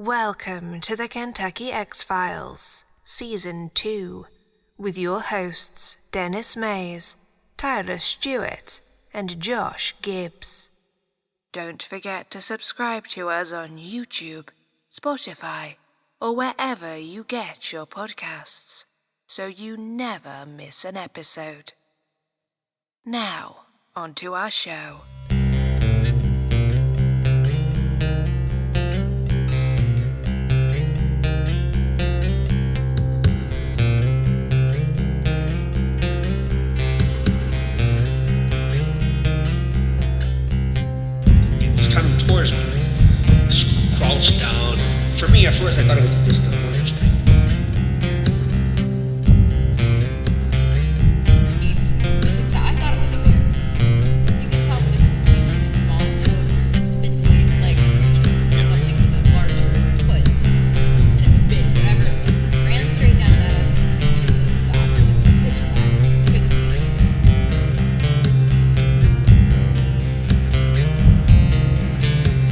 Welcome to the Kentucky X-Files, Season 2, with your hosts Dennis Mays, Tyler Stewart, and Josh Gibbs. Don't forget to subscribe to us on YouTube, Spotify, or wherever you get your podcasts, so you never miss an episode. Now, on to our show. Crouched down. For me, at first, I thought it was just a footage thing. I thought it was a bear. You can tell the difference between like a small or spindly leg creature and something with a larger foot. And it was big, whatever it was. It ran straight down at us and just stopped. It was pitch black. Couldn't see it.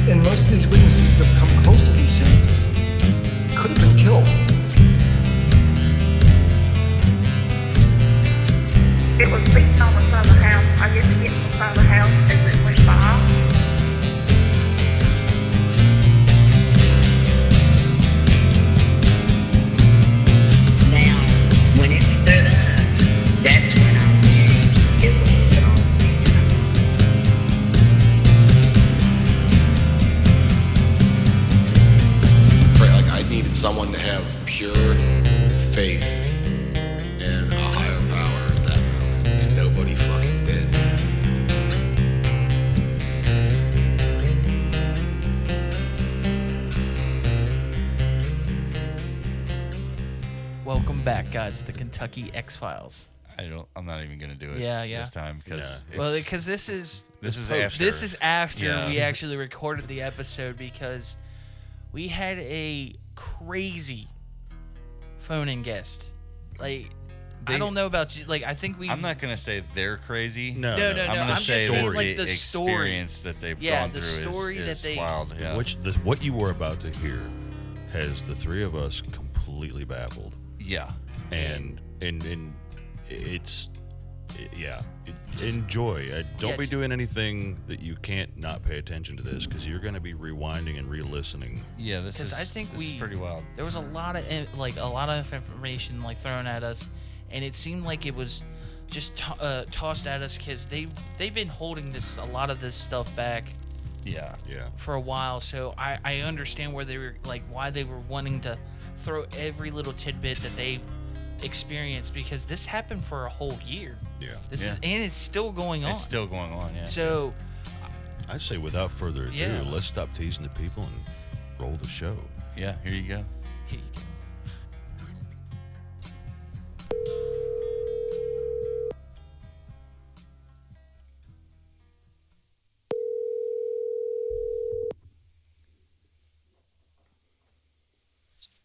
And most of these witnesses that have come close to these things could have been killed. It was beating on the side of the house. I guess it hit the side of the house as it went by. Now, when it stood up, that's when I knew it was a gone man. Right, like I needed someone to have pure faith in a higher power at that moment, and nobody fucking did. Welcome back, guys, to the Kentucky X-Files. I'm not even gonna do it. Yeah. This time because Because this is after. This is after Yeah. we actually recorded the episode because we had a crazy phone-in guest. Like, I don't know about you. Like, I think I'm not gonna say they're crazy. No. I'm gonna I'm say just saying, the like, the story. experience that they've gone the through story is that they wild. Yeah. What you were about to hear has the three of us completely baffled. Yeah. And it's enjoy. Don't be doing anything that you can't not pay attention to this, because you're going to be rewinding and re-listening. Yeah, this is pretty wild. There was a lot of information like thrown at us, and it seemed like it was just tossed at us because they've been holding a lot of this stuff back. Yeah. For a while, so I understand where they were, like, why they were wanting to throw every little tidbit that they've experienced, because this happened for a whole year. Yeah. And it's still going on. It's still going on. Yeah. So I say, without further ado, let's stop teasing the people and roll the show. Yeah. Here you go. here you go.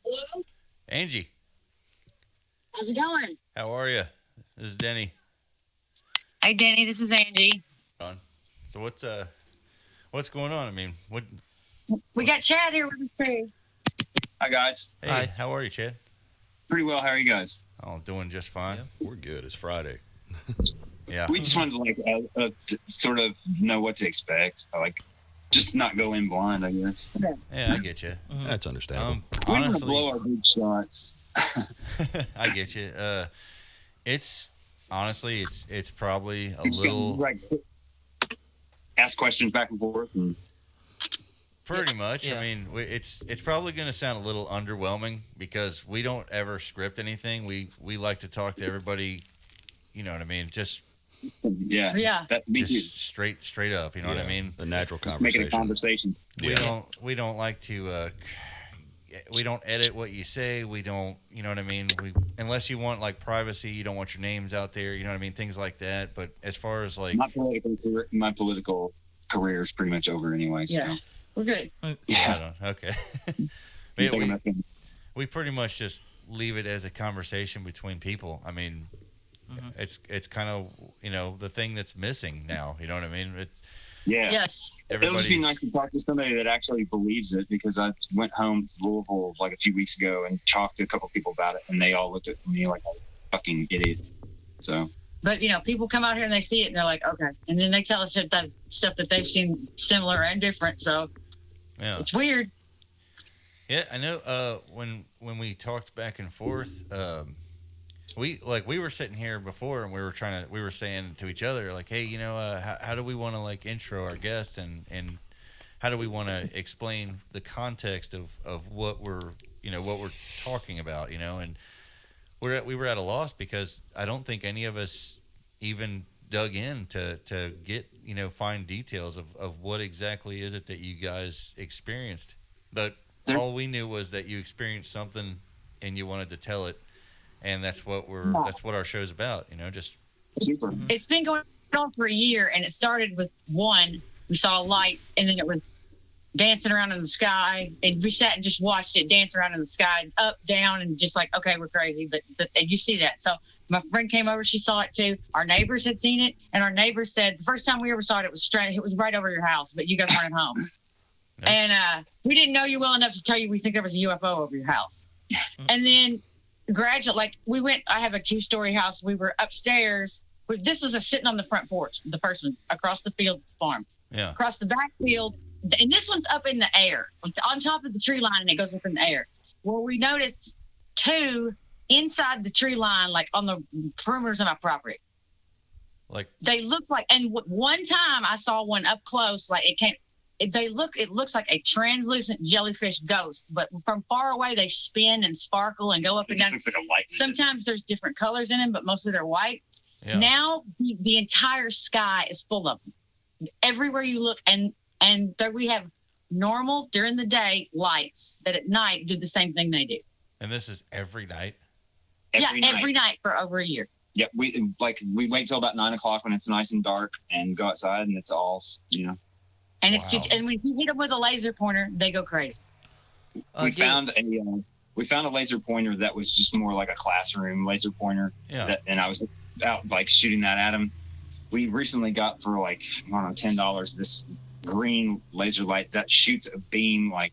Hello? Angie, How's it going? how are you? This is Denny. Hi, Danny. This is Angie. So what's going on? I mean, what? We got Chad here with us too. Hi, guys. Hey, Hi. how are you, Chad? Pretty well. How are you guys? Oh, doing just fine. We're good. It's Friday. Yeah. We just wanted to sort of know what to expect. Just not go in blind, I guess. Yeah, I get you. That's understandable. We want to Honestly, blow our big shots. I get you. It's probably a little. Ask questions back and forth. Pretty much. Yeah. I mean, it's probably going to sound a little underwhelming because we don't ever script anything. We like to talk to everybody. You know what I mean? Just Yeah. That me too. just straight up. You know what I mean? The natural Make it a conversation. conversation. We don't like to. We don't edit what you say. We don't. You know what I mean? Unless you want like privacy, you don't want your names out there. You know what I mean? Things like that. But as far as like My political career is pretty much over anyway. So. Yeah. We're good. Yeah. Okay. Thinking we, about things. we pretty much just leave it as a conversation between people. I mean, it's kind of the thing that's missing now. You know what I mean? Yeah. Yes. It would be nice to talk to somebody that actually believes it, because I went home to Louisville like a few weeks ago and talked to a couple people about it, and they all looked at me like a fucking idiot. So. But, people come out here and they see it and they're like, okay. And then they tell us stuff that they've seen similar and different. So it's weird. Yeah, I know. When we talked back and forth, we were sitting here before and we were saying to each other, like, hey, how do we want to like intro our guest and how do we want to explain the context of what we're talking about, and we were at a loss because I don't think any of us even dug in to get, find details of what exactly is it that you guys experienced. But all we knew was that you experienced something and you wanted to tell it, and that's what our show's about, just super. It's been going on for a year, and it started with one. We saw a light, and then it was dancing around in the sky, and we sat and just watched it dance around in the sky, up, down, and just like, okay, we're crazy, but you see that. So my friend came over, she saw it too. Our neighbors had seen it, and our neighbors said the first time we ever saw it, it was right over your house, but you guys weren't home. Nope. And we didn't know you well enough to tell you we think there was a UFO over your house. And then gradually, I have a 2-story house. We were upstairs. This was sitting on the front porch, the first one, across the field at the farm. Yeah. Across the back field, and this one's up in the air. It's on top of the tree line, and it goes up in the air. Well, we noticed 2 inside the tree line, like on the perimeters of my property. Like they look like, and one time I saw one up close, like it looks like a translucent jellyfish ghost, but from far away they spin and sparkle and go up and down. Looks like a light. Sometimes there's different colors in them, but mostly they're white. Yeah. Now the entire sky is full of them. Everywhere you look, and there we have normal during the day lights that at night do the same thing they do. And this is every night? Every night for over a year. Yep, we wait till about 9:00 when it's nice and dark and go outside, and it's all, And it's just, and when you hit them with a laser pointer, they go crazy. We found a laser pointer that was just more like a classroom laser pointer. Yeah. And I was out like shooting that at him. We recently got for like, I don't know, $10 this green laser light that shoots a beam like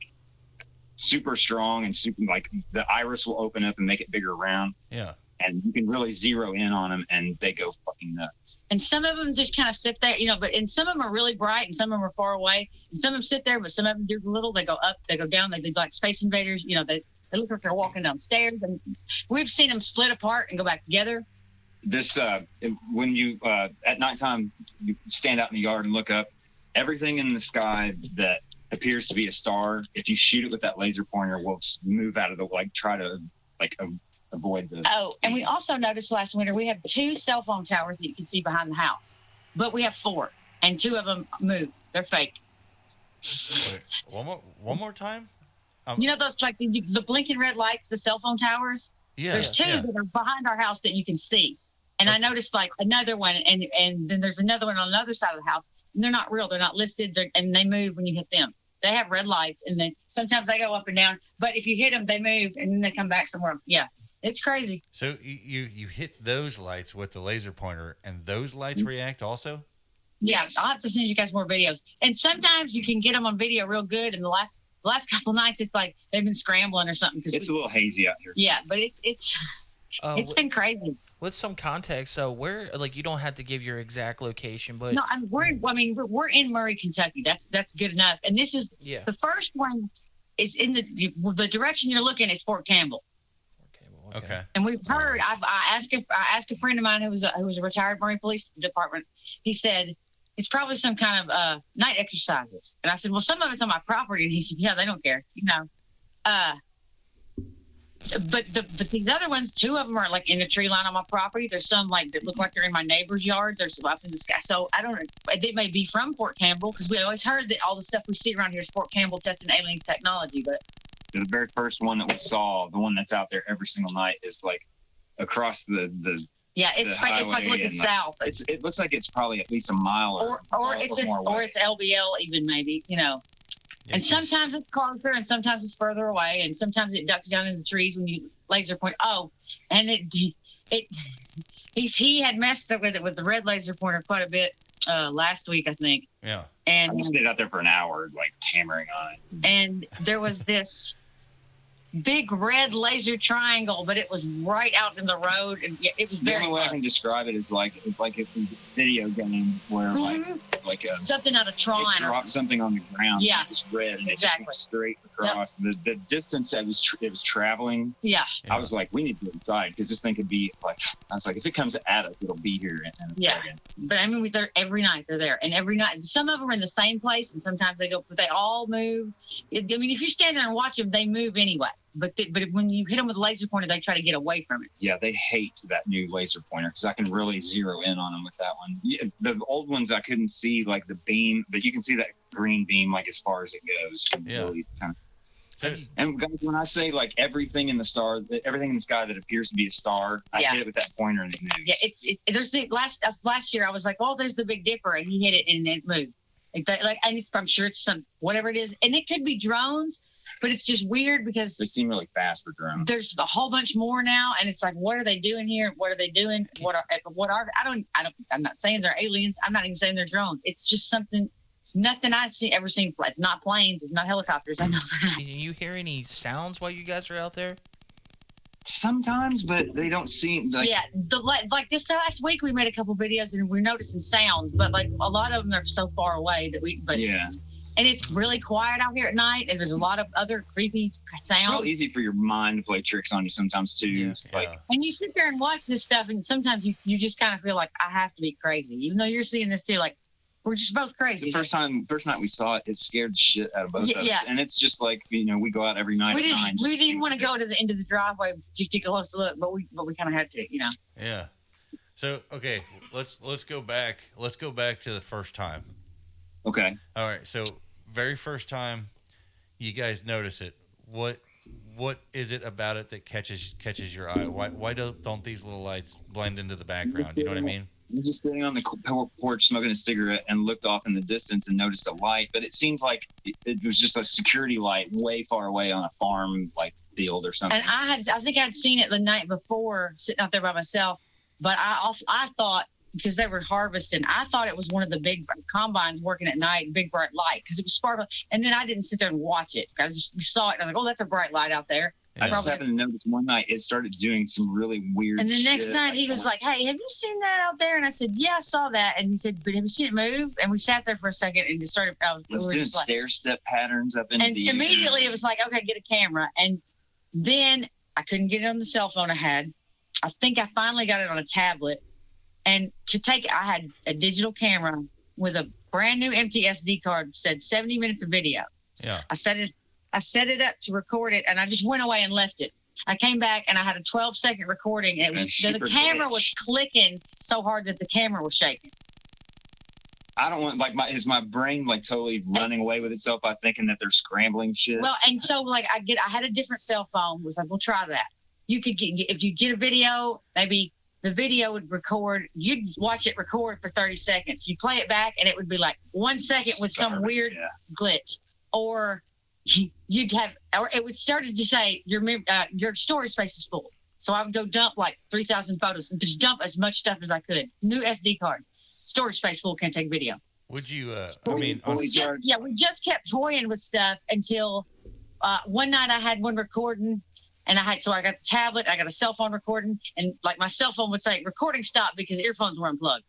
super strong and super, like the iris will open up and make it bigger around. Yeah. And you can really zero in on them, and they go fucking nuts. And some of them just kind of sit there, and some of them are really bright, and some of them are far away. And some of them sit there, but some of them do little. They go up, they go down. They do like Space Invaders. They look like they're walking downstairs. And we've seen them split apart and go back together. This when you at nighttime you stand out in the yard and look up, everything in the sky that appears to be a star, if you shoot it with that laser pointer, will move out of the try to avoid the. Oh, and we also noticed last winter we have 2 cell phone towers that you can see behind the house, but we have 4, and 2 of them move. They're fake. Wait, one more time. Those like the blinking red lights, the cell phone towers. Yeah. There's 2 that are behind our house that you can see, and I noticed like another one, and then there's another one on the other side of the house, and they're not real. They're not listed, and they move when you hit them. They have red lights, and then sometimes they go up and down, but if you hit them, they move, and then they come back somewhere. Yeah. It's crazy. So you hit those lights with the laser pointer, and those lights react also? Yeah, I'll have to send you guys more videos. And sometimes you can get them on video real good. And the last couple nights, it's like they've been scrambling or something. It's a little hazy out here. Yeah, but it's been crazy. With some context, so where you don't have to give your exact location, but no, we're in Murray, Kentucky. That's good enough. And this is the first one is in the direction you're looking is Fort Campbell. Okay. And we've heard. I asked a friend of mine who was a retired Marine Police Department. He said it's probably some kind of night exercises. And I said, well, some of it's on my property. And he said, yeah, they don't care, But these other ones, 2 of them are like in the tree line on my property. There's some that look like they're in my neighbor's yard. There's some up in the sky. So I don't know. They may be from Fort Campbell because we always heard that all the stuff we see around here is Fort Campbell testing alien technology, but. The very first one that we saw, the one that's out there every single night, is like across the it's like looking south. It looks like it's probably at least a mile or it's LBL even maybe and sometimes it's closer and sometimes it's further away and sometimes it ducks down in the trees when you laser point. And he had messed up with it with the red laser pointer quite a bit last week I think, Yeah. I And just stayed out there for an hour, like hammering on it. and there was this big red laser triangle, but it was right out in the road, and it was The very only way I close. can describe it is like it was a video game where Mhm. like Something out of Tron. it dropped something on the ground. Yeah. It was red and Exactly. it just went straight across. The distance that it was traveling. Yeah. I was like, we need to get inside because this thing could be like. I was like, if it comes at us, it'll be here in a Yeah. second. But I mean, every night they're there, and every night some of them are in the same place, and sometimes they go, but they all move. I mean, if you stand there and watch them, they move anyway. But when you hit them with a laser pointer, they try to get away from it. Yeah, they hate that new laser pointer because I can really zero in on them with that one. Yeah, the old ones I couldn't see like the beam, but you can see that green beam like as far as it goes. Yeah. Really kind of, So, and guys, when I say like everything in the sky that appears to be a star, I Yeah. hit it with that pointer and it moves. Yeah, there's the last year I was like, oh, there's the Big Dipper, and he hit it and it moved. I'm sure it's some whatever it is, and it could be drones, but it's just weird because They seem really fast for drones. there's a whole bunch more now, and it's like, what are they doing here? What are they doing? I'm not saying they're aliens. I'm not even saying they're drones. It's just nothing I've ever seen. It's not planes. It's not helicopters. I know that. Can you hear any sounds while you guys are out there? Sometimes, but they don't seem like. Yeah, like this last week we made a couple videos and we're noticing sounds, but like a lot of them are so far away that Yeah. and it's really quiet out here at night, and there's a lot of other creepy sounds. It's real easy for your mind to play tricks on you sometimes too. Yeah. Like And you sit there and watch this stuff, and sometimes you just kind of feel like I have to be crazy, even though you're seeing this too. Like we're just both crazy. the first night we saw it, it scared the shit out of both of us. Yeah. And it's just like we go out every night we at 9. didn't want to go to the end of the driveway just to take a close look, but we kind of had to, yeah. So okay, let's go back. Let's go back to the first time. Okay. All right. So very first time you guys notice it. What is it about it that catches your eye? Why don't these little lights blend into the background? You know what I mean? I'm just sitting on the porch smoking a cigarette and looked off in the distance and noticed a light, but it seemed like it was just a security light way far away on a farm like field or something. And I think I'd seen it the night before sitting out there by myself, but I thought, because they were harvesting, I thought it was one of the big combines working at night, big bright light, because it was sparkling. And then I didn't sit there and watch it. I just saw it and I'm like, oh, that's a bright light out there. I just happened to notice one night it started doing some really weird And the next shit. night he was like, hey, have you seen that out there? And I said, yeah, I saw that. And he said, but have you seen it move? And we sat there for a second and it started. It was doing stair step patterns up into and the immediately it was like, okay, get a camera. And then I couldn't get it on the cell phone I had. I think I finally got it on a tablet. And I had a digital camera with a brand new empty SD card, said 70 minutes of video. Yeah. I set it up to record it, and I just went away and left it. I came back and I had a 12-second recording, and it was the camera was clicking so hard that the camera was shaking. I don't want is my brain like totally running away with itself by thinking that they're scrambling shit? Well, and so like I had a different cell phone. Was like, we'll try that. You could if you get a video, maybe the video would record. You'd watch it record for 30 seconds. You play it back, and it would be like 1 second with some weird glitch, or you'd have, or it would start to say your storage space is full. So I would go dump like 3,000 photos and just dump as much stuff as I could. New SD card, storage space full, can't take video. Would you? We just kept toying with stuff until one night I had one recording, and I got the tablet, I got a cell phone recording, and like my cell phone would say recording stopped because earphones were unplugged.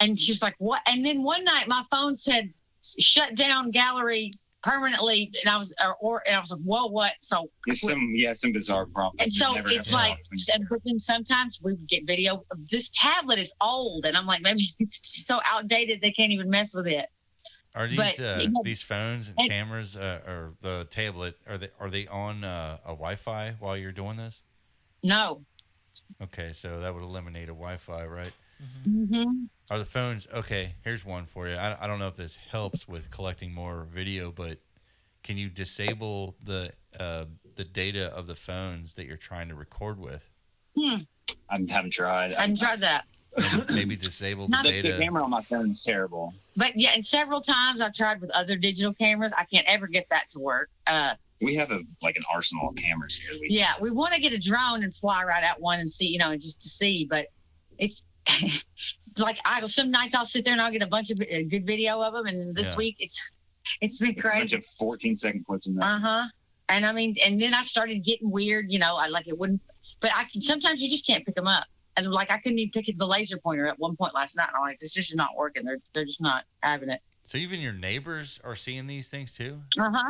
And she's like, what? And then one night my phone said shut down gallery permanently, and I was like, whoa, what? So some bizarre problem. And so it's like, but then sometimes we would get video. This tablet is old, and I'm like, maybe it's so outdated they can't even mess with it. Are these these phones and cameras or the tablet are they on a Wi-Fi while you're doing this? No. Okay, so that would eliminate a Wi-Fi, right? Mm-hmm. Are the phones okay? Here's one for you. I don't know if this helps with collecting more video, but can you disable the data of the phones that you're trying to record with? I haven't tried. I haven't tried that. Maybe disable the data. The camera on my phone is terrible. But yeah, and several times I've tried with other digital cameras. I can't ever get that to work. We have an arsenal of cameras here. We want to get a drone and fly right at one and see, just to see. But like some nights I'll sit there and I'll get a bunch of good video of them, and this week it's been crazy. A bunch of 14-second clips in there. And I mean, and then I started getting weird. I like it wouldn't, but sometimes you just can't pick them up. And like I couldn't even pick the laser pointer at one point last night. And I'm like, this is not working. They're just not having it. So even your neighbors are seeing these things too?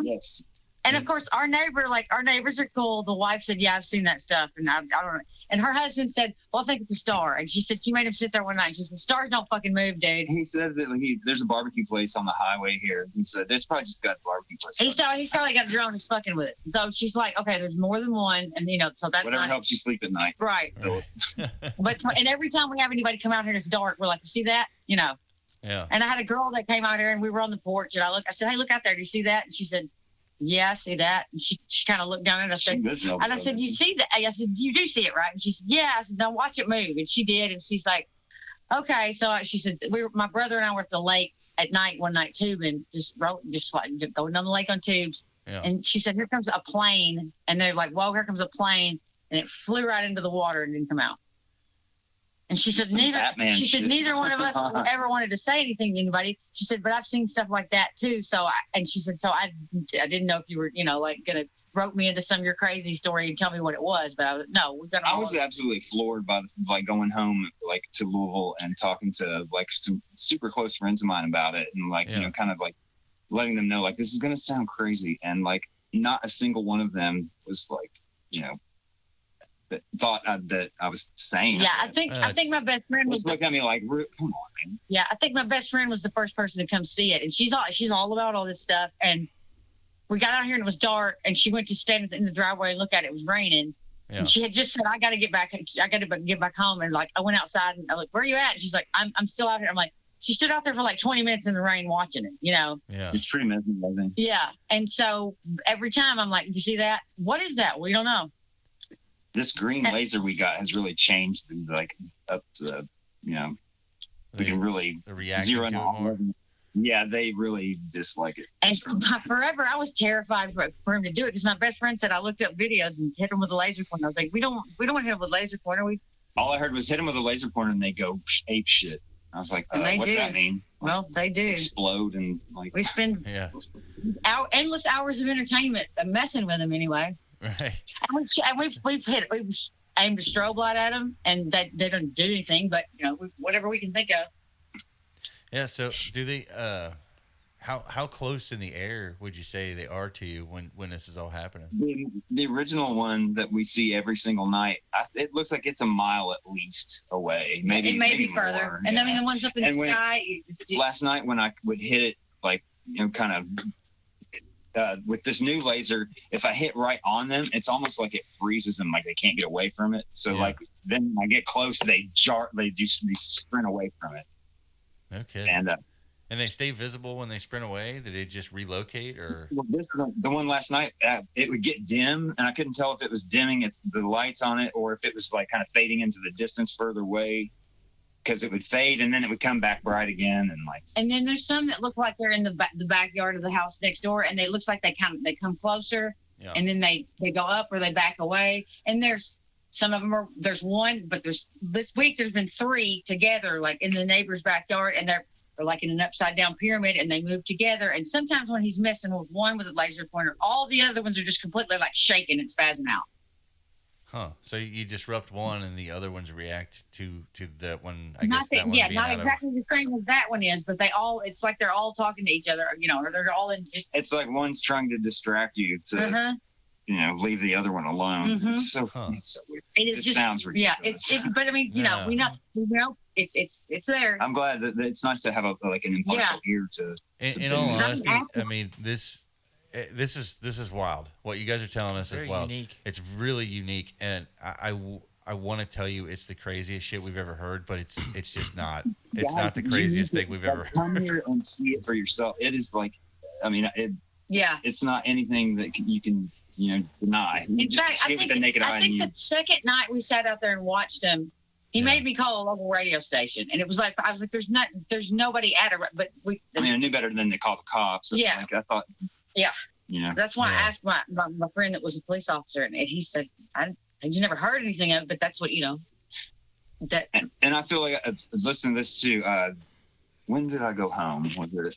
Yes. And of course, our neighbors are cool. The wife said, "Yeah, I've seen that stuff," and I don't know. And her husband said, "Well, I think it's a star." And she said she made him sit there one night. She said, "Stars don't fucking move, dude." He said that there's a barbecue place on the highway here. He said it's probably just got a barbecue place. He's probably got a drone. He's fucking with us. So she's like, "Okay, there's more than one," and so that's whatever helps you sleep at night. Right. And every time we have anybody come out here and it's dark, we're like, "You see that?" Yeah. And I had a girl that came out here and we were on the porch and I said, "Hey, look out there. Do you see that?" And she said, "Yeah, I see that." And she kind of looked down and I said, "You see that?" I said, "You do see it, right?" And she said, "Yeah." I said, "Now watch it move." And she did. And she's like, "Okay." So she said, my brother and I were at the lake at night one night tubing, just like going down the lake on tubes. Yeah. And she said, "Here comes a plane." And they're like, "Whoa, here comes a plane." And it flew right into the water and didn't come out. And she said, neither one of us ever wanted to say anything to anybody. She said, "But I've seen stuff like that too." So I didn't know if you were, like going to rope me into some of your crazy story and tell me what it was. But I was absolutely floored by going home to Louisville and talking to some super close friends of mine about it, and kind of letting them know this is going to sound crazy, and not a single one of them was that thought that I was saying. Yeah, I think my best friend was looked at me like, "Come on, man." Yeah, I think my best friend was the first person to come see it, and she's all about all this stuff. And we got out here and it was dark, and she went to stand in the driveway and look at it. It was raining, and she had just said, "I got to get back. I got to get back home." And I went outside and I was like, "Where are you at?" And she's like, "I'm still out here." I'm like, she stood out there for 20 minutes in the rain watching it. Yeah, it's pretty mesmerizing. Yeah, and so every time I'm like, "You see that? What is that? We don't know." This green laser we got has really changed up to we can really zero in more. Yeah, they really dislike it. And forever, I was terrified for him to do it because my best friend said I looked up videos and hit him with a laser pointer. I was like, we don't want to hit him with a laser pointer. All I heard was hit him with a laser pointer and they go ape shit. I was like, what's that mean? Well, they do explode and we spend endless hours of entertainment messing with them anyway. Right. And we've aimed a strobe light at them, and they don't do anything. But whatever we can think of. Yeah. So, do they? How close in the air would you say they are to you when this is all happening? The original one that we see every single night, it looks like it's a mile at least away. Maybe maybe further. More. And I mean the ones up in the sky. Last night when I would hit it, kind of. With this new laser, if I hit right on them, it's almost like it freezes them, like they can't get away from it. So then when I get close, they sprint away from it. Okay. And they stay visible when they sprint away? Did they just relocate or? Well, the one last night, it would get dim, and I couldn't tell if it was dimming the lights on it or if it was kind of fading into the distance further away. Because it would fade and then it would come back bright again and then there's some that look like they're in the backyard of the house next door, and it looks like they come closer, and then they go up or they back away. And there's some of them there's one, but this week there's been 3 together in the neighbor's backyard, and they're in an upside down pyramid, and they move together. And sometimes when he's messing with one with a laser pointer, all the other ones are just completely shaking and spazzing out. Huh. So you disrupt one and the other ones react to that one. I guess that one being not exactly the same as that one is, but it's like they're all talking to each other, or they're all in just. It's like one's trying to distract you to, leave the other one alone. Mm-hmm. It's so weird. It sounds ridiculous. Yeah, but I mean, we know it's there. I'm glad that it's nice to have an impartial ear to. In all honesty, I mean this is wild. What you guys are telling us is wild. Unique. It's really unique, and I want to tell you it's the craziest shit we've ever heard, but it's just not. It's not the craziest thing we've ever heard. Come here and see it for yourself. It is it's not anything that you can deny. In fact, I think the second night we sat out there and watched him, he made me call a local radio station, and it was like I was like, "There's nobody at it," but I knew better than to call the cops. Yeah, I thought. Yeah. That's why I asked my friend that was a police officer, and he said, "I never heard anything of it, but that's what And I feel like listen to this too. When did I go home?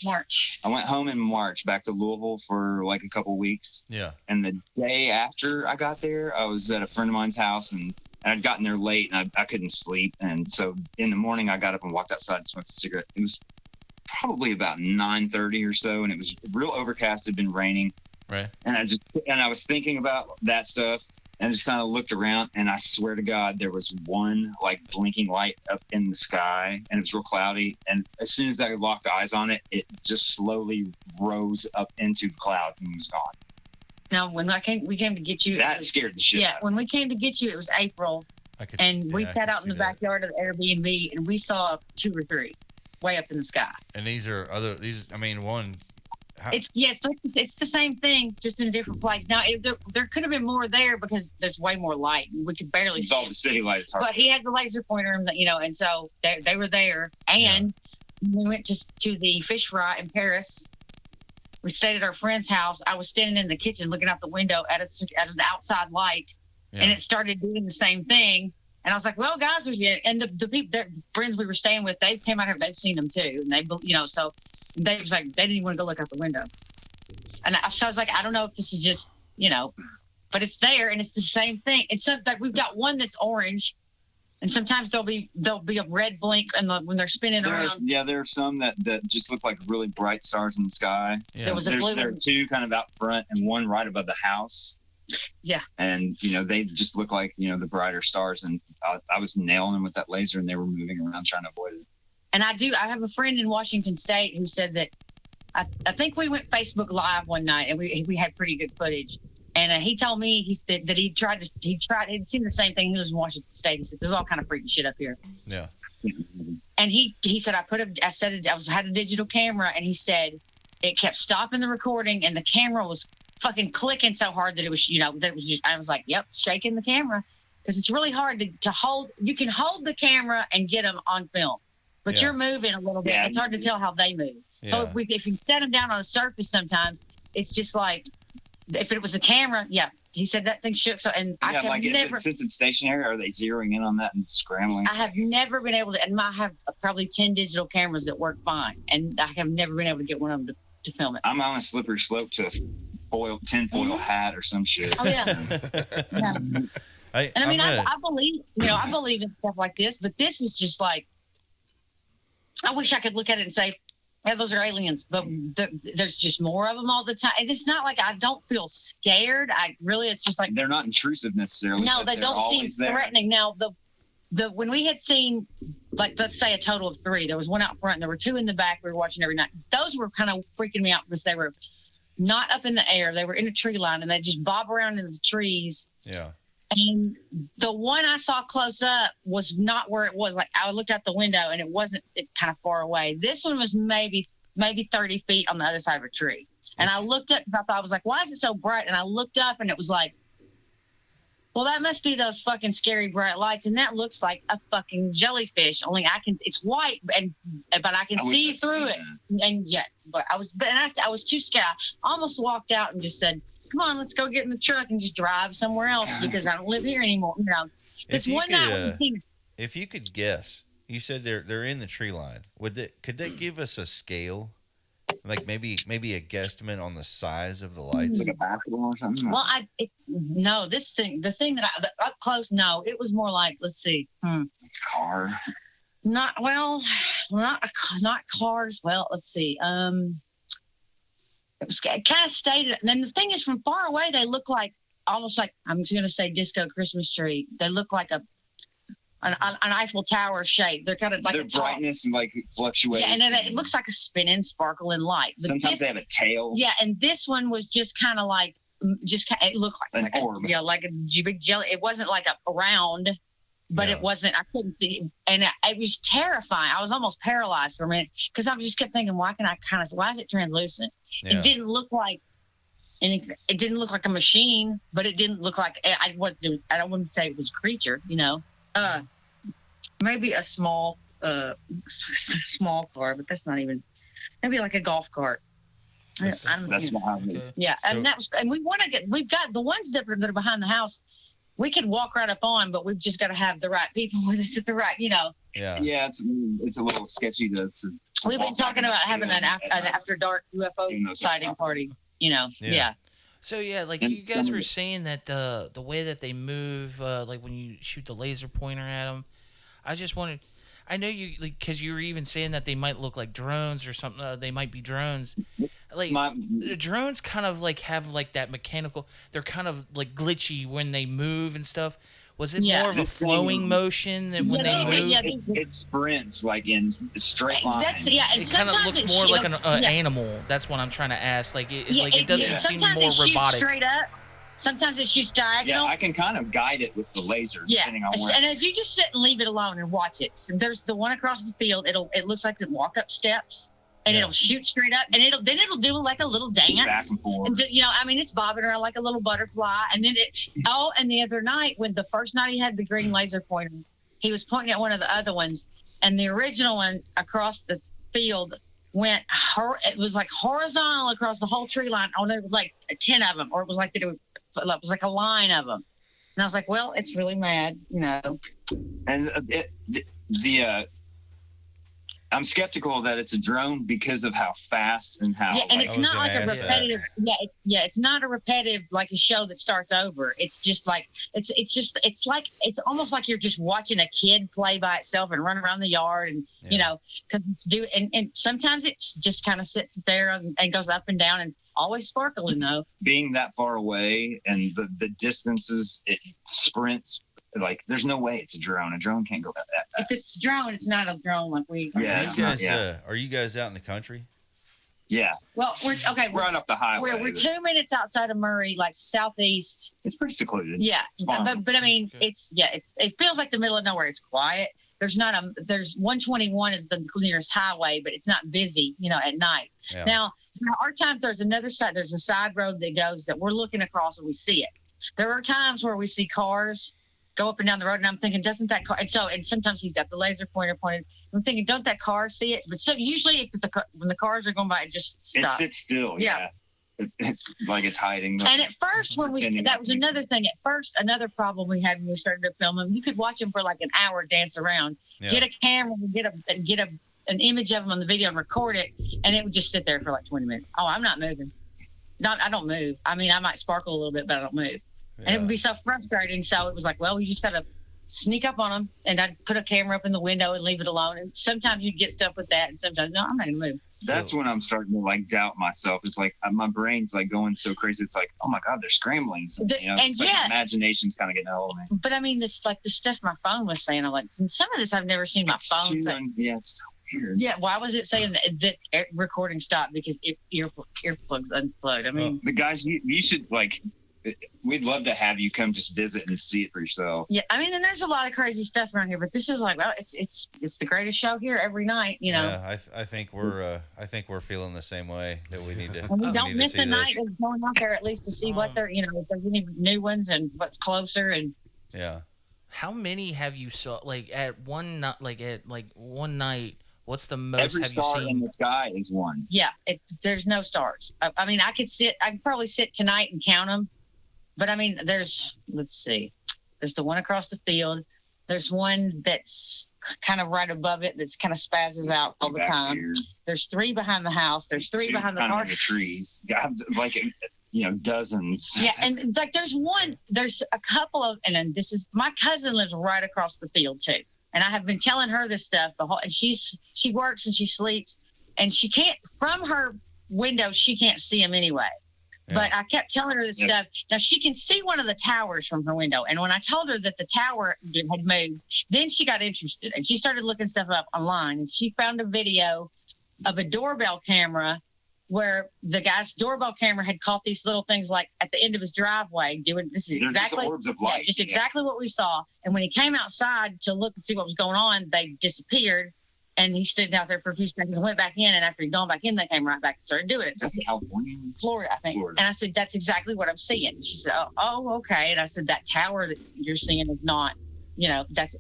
March. I went home in March, back to Louisville for like a couple weeks. Yeah. And the day after I got there, I was at a friend of mine's house, and I'd gotten there late, and I couldn't sleep. And so in the morning, I got up and walked outside and smoked a cigarette. It was probably about 9:30 or so, and it was real overcast. It had been raining. Right. And I was thinking about that stuff, and I just kind of looked around, and I swear to God, there was one like blinking light up in the sky, and it was real cloudy. And as soon as I locked eyes on it, it just slowly rose up into the clouds and was gone. Now, when we came to get you, that scared the shit. Yeah, out of me. when we came to get you, it was April, we sat out in the backyard of the Airbnb, and we saw 2 or 3 way up in the sky. And these are I mean, one. It's the same thing, just in a different place. Now, there could have been more there because there's way more light. We could barely see all the city lights. But he had the laser pointer, and so they were there. And we went to the fish fry in Paris. We stayed at our friend's house. I was standing in the kitchen looking out the window at an outside light, and it started doing the same thing. And I was like, "Well, guys, and the people, the friends we were staying with, they came out here. They've seen them too, and they, so." They was like, they didn't even want to go look out the window. And so I was like, I don't know if this is just, but it's there, and it's the same thing. It's like we've got one that's orange, and sometimes there'll be a red blink when they're spinning around. Yeah, there are some that just look like really bright stars in the sky. Yeah. There was a blue There are 2 kind of out front and one right above the house. Yeah. And, they just look like, the brighter stars. And I was nailing them with that laser, and they were moving around trying to avoid it. And I have a friend in Washington State who said that I think we went Facebook Live one night, and we had pretty good footage. And he told me that he'd seen the same thing. He was in Washington State. He said there's all kind of freaky shit up here. Yeah. And he said I had a digital camera, and he said it kept stopping the recording, and the camera was fucking clicking so hard that it was I was like, yep, shaking the camera, because it's really hard to hold. You can hold the camera and get them on film. But you're moving a little bit. It's hard to tell how they move. Yeah. So if you set them down on a surface, sometimes it's just like if it was a camera. Yeah, he said that thing shook. So is it, since it's stationary, are they zeroing in on that and scrambling? I have never been able to, and I have probably 10 digital cameras that work fine, and I have never been able to get one of them to film it. I'm on a slippery slope to a tinfoil hat or some shit. Oh yeah. Yeah. I believe in stuff like this, but this is just like. I wish I could look at it and say, yeah, those are aliens, but there's just more of them all the time. And it's not like I don't feel scared. It's just like they're not intrusive necessarily. No, they don't seem threatening. Now, when we had seen, like, let's say a total of 3, there was one out front and there were 2 in the back. We were watching every night. Those were kind of freaking me out because they were not up in the air. They were in a tree line, and they just bob around in the trees. Yeah. And the one I saw close up was not where it was. Like, I looked out the window, and it wasn't kind of far away. This one was maybe 30 feet on the other side of a tree. And I looked up, and I was like, why is it so bright? And I looked up, and it was like, well, that must be those fucking scary bright lights. And that looks like a fucking jellyfish. Only it's white, but I can see through it. And I was too scared. I almost walked out and just said, come on, let's go get in the truck and just drive somewhere else because I don't live here anymore. It's one night. If you could guess, you said they're in the tree line. Could they give us a scale, like maybe a guesstimate on the size of the lights, like a basketball or something? Well, the thing that up close. No, it was more like, let's see, car. Not cars. Well, let's see. It was kind of stayed. And then the thing is, from far away, they look like almost like, I'm just going to say disco Christmas tree. They look like an Eiffel Tower shape. They're kind of like their brightness and like fluctuating. Yeah, and then it looks like a spinning, sparkling light. But sometimes they have a tail. Yeah, and this one was just kind of like, it looked like an orb. Like a big jelly. It wasn't like a round. But it wasn't, I couldn't see, and it was terrifying. I was almost paralyzed for a minute because I just kept thinking, why is it translucent? Yeah. It didn't look like a machine, but it didn't look like, I wouldn't say it was a creature, maybe a small car, but that's not even, maybe like a golf cart. That's Yeah. So, and we've got the ones that are behind the house. we could walk right up on, but we've just got to have the right people with us at the right, Yeah. Yeah, it's a little sketchy to We've been talking about having an after dark UFO sighting party, Yeah. So yeah, like you guys were saying that the way that they move, like when you shoot the laser pointer at them, I just wanted, I know you, because you were even saying that they might look like drones or something. They might be drones. Like the drones kind of like have like that mechanical. They're kind of like glitchy when they move and stuff. Was it more of a flowing motion than when they move? It sprints like in straight lines. It kind of looks more like an animal. That's what I'm trying to ask. Like it doesn't seem more robotic. Sometimes it shoots straight up. Sometimes it shoots diagonal. Yeah, I can kind of guide it with the laser. Yeah, depending on where. And if you just sit and leave it alone and watch it, so there's the one across the field. It looks like the walk up steps. And it'll shoot straight up, and it'll do like a little dance. Back and forth. And it's bobbing around like a little butterfly. And then and the other night, when the first night he had the green laser pointer, he was pointing at one of the other ones, and the original one across the field it was like horizontal across the whole tree line. Oh, it was like 10 of them, or it was like a line of them. And I was like, well, it's really mad, And I'm skeptical that it's a drone because of how fast and how. Yeah, and it's not like a repetitive. It's not a repetitive like a show that starts over. It's just like it's almost like you're just watching a kid play by itself and run around the yard, and because it's and sometimes it just kind of sits there and goes up and down and always sparkling though. Being that far away and the distances it sprints. Like, there's no way it's a drone. A drone can't go that fast. If it's a drone, it's not a drone like we. Yeah, it's not. Are you guys out in the country? Yeah. Well, we're right up the highway. We're 2 minutes outside of Murray, like southeast. It's pretty secluded. Yeah, but I mean, it feels like the middle of nowhere. It's quiet. There's 121 is the nearest highway, but it's not busy, at night. Yeah. Now, our times there's another side. There's a side road that we're looking across and we see it. There are times where we see cars go up and down the road, and I'm thinking, doesn't that car? And sometimes he's got the laser pointer pointed. I'm thinking, don't that car see it? But so usually, when the cars are going by, it just stops. It sits still. Yeah. It's like it's hiding. And at first, that was another thing. At first, another problem we had when we started to film them, you could watch them for like an hour dance around, get a camera, get an image of them on the video and record it, and it would just sit there for like 20 minutes. Oh, I'm not moving. I don't move. I mean, I might sparkle a little bit, but I don't move. Yeah. And it would be so frustrating. So it was like, well, you just got to sneak up on them. And I'd put a camera up in the window and leave it alone. And sometimes you'd get stuff with that. And sometimes, no, I'm not going to move. That's when I'm starting to like doubt myself. It's like my brain's like going so crazy. It's like, oh my God, they're scrambling. Imagination's kind of getting a hold of me. But I mean, the stuff my phone was saying, I'm like, some of this I've never seen my phone say. Yeah, it's so weird. Yeah, why was it saying that recording stopped because earplugs unplugged? I mean, the guys, you should like. We'd love to have you come just visit and see it for yourself. Yeah, I mean, and there's a lot of crazy stuff around here, but this is like, well, it's the greatest show here every night, Yeah, I think we're feeling the same way that we need to. And we don't miss a night of going out there at least to see what they're, if there's any new ones and what's closer and. Yeah. How many have you saw at one night? What's the most Every have star you seen? in the sky is one. Yeah, there's no stars. I mean, I could probably sit tonight and count them. But I mean, let's see. There's the one across the field. There's one that's kind of right above it that's kind of spazzes out all the time. Here. There's 3 behind the house. There's 3 behind the car. In the trees. Like, dozens. Yeah, and like there's a couple of, and then this is, my cousin lives right across the field too. And I have been telling her this stuff and she works and she sleeps and she can't, from her window, she can't see him anyway. Yeah. But I kept telling her this stuff. Now, she can see one of the towers from her window. And when I told her that the tower had moved, then she got interested. And she started looking stuff up online. And she found a video of a doorbell camera where the guy's doorbell camera had caught these little things like at the end of his driveway doing this is exactly orbs of light. Exactly what we saw. And when he came outside to look and see what was going on, they disappeared. And he stood out there for a few seconds and went back in. And after he'd gone back in, they came right back and started doing it. That's California? Florida, I think. Florida. And I said, that's exactly what I'm seeing. She said, oh, okay. And I said, that tower that you're seeing is not, that's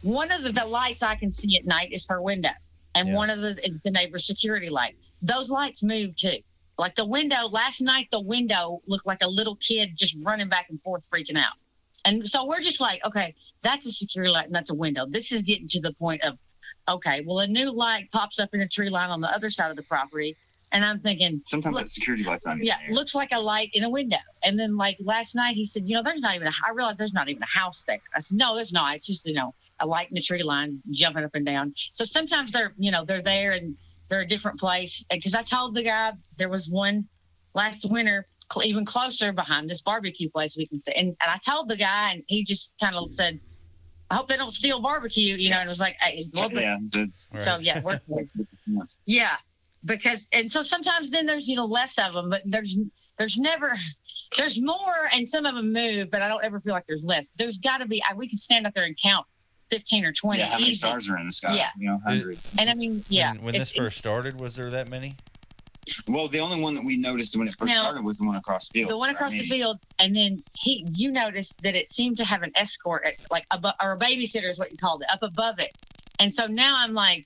one of the lights I can see at night is her window. And one of the neighbor's security light. Those lights move too. Like the window, last night the window looked like a little kid just running back and forth freaking out. And so we're just like, okay, that's a security light and that's a window. This is getting to the point of, okay, well, a new light pops up in a tree line on the other side of the property. And I'm thinking, sometimes that security light's not even there. Looks like a light in a window. And then like last night he said, there's not even I realized there's not even a house there. I said, no, there's not. It's just, a light in the tree line jumping up and down. So sometimes they're there and they're a different place. Because I told the guy there was one last winter even closer behind this barbecue place we can see. And I told the guy, and he just kind of said, I hope they don't steal barbecue, and it was like, hey, so yeah, yeah. Because, and so sometimes then there's, less of them, but there's more, and some of them move, but I don't ever feel like there's less. There's got to be, we could stand up there and count 15 or 20. Yeah, how many stars are in the sky? Yeah. 100. And I mean, yeah. When this first started, was there that many? Well, the only one that we noticed when it first started was the one across the field. The one across the field, and then you noticed that it seemed to have an escort, or a babysitter is what you called it, up above it. And so now I'm like,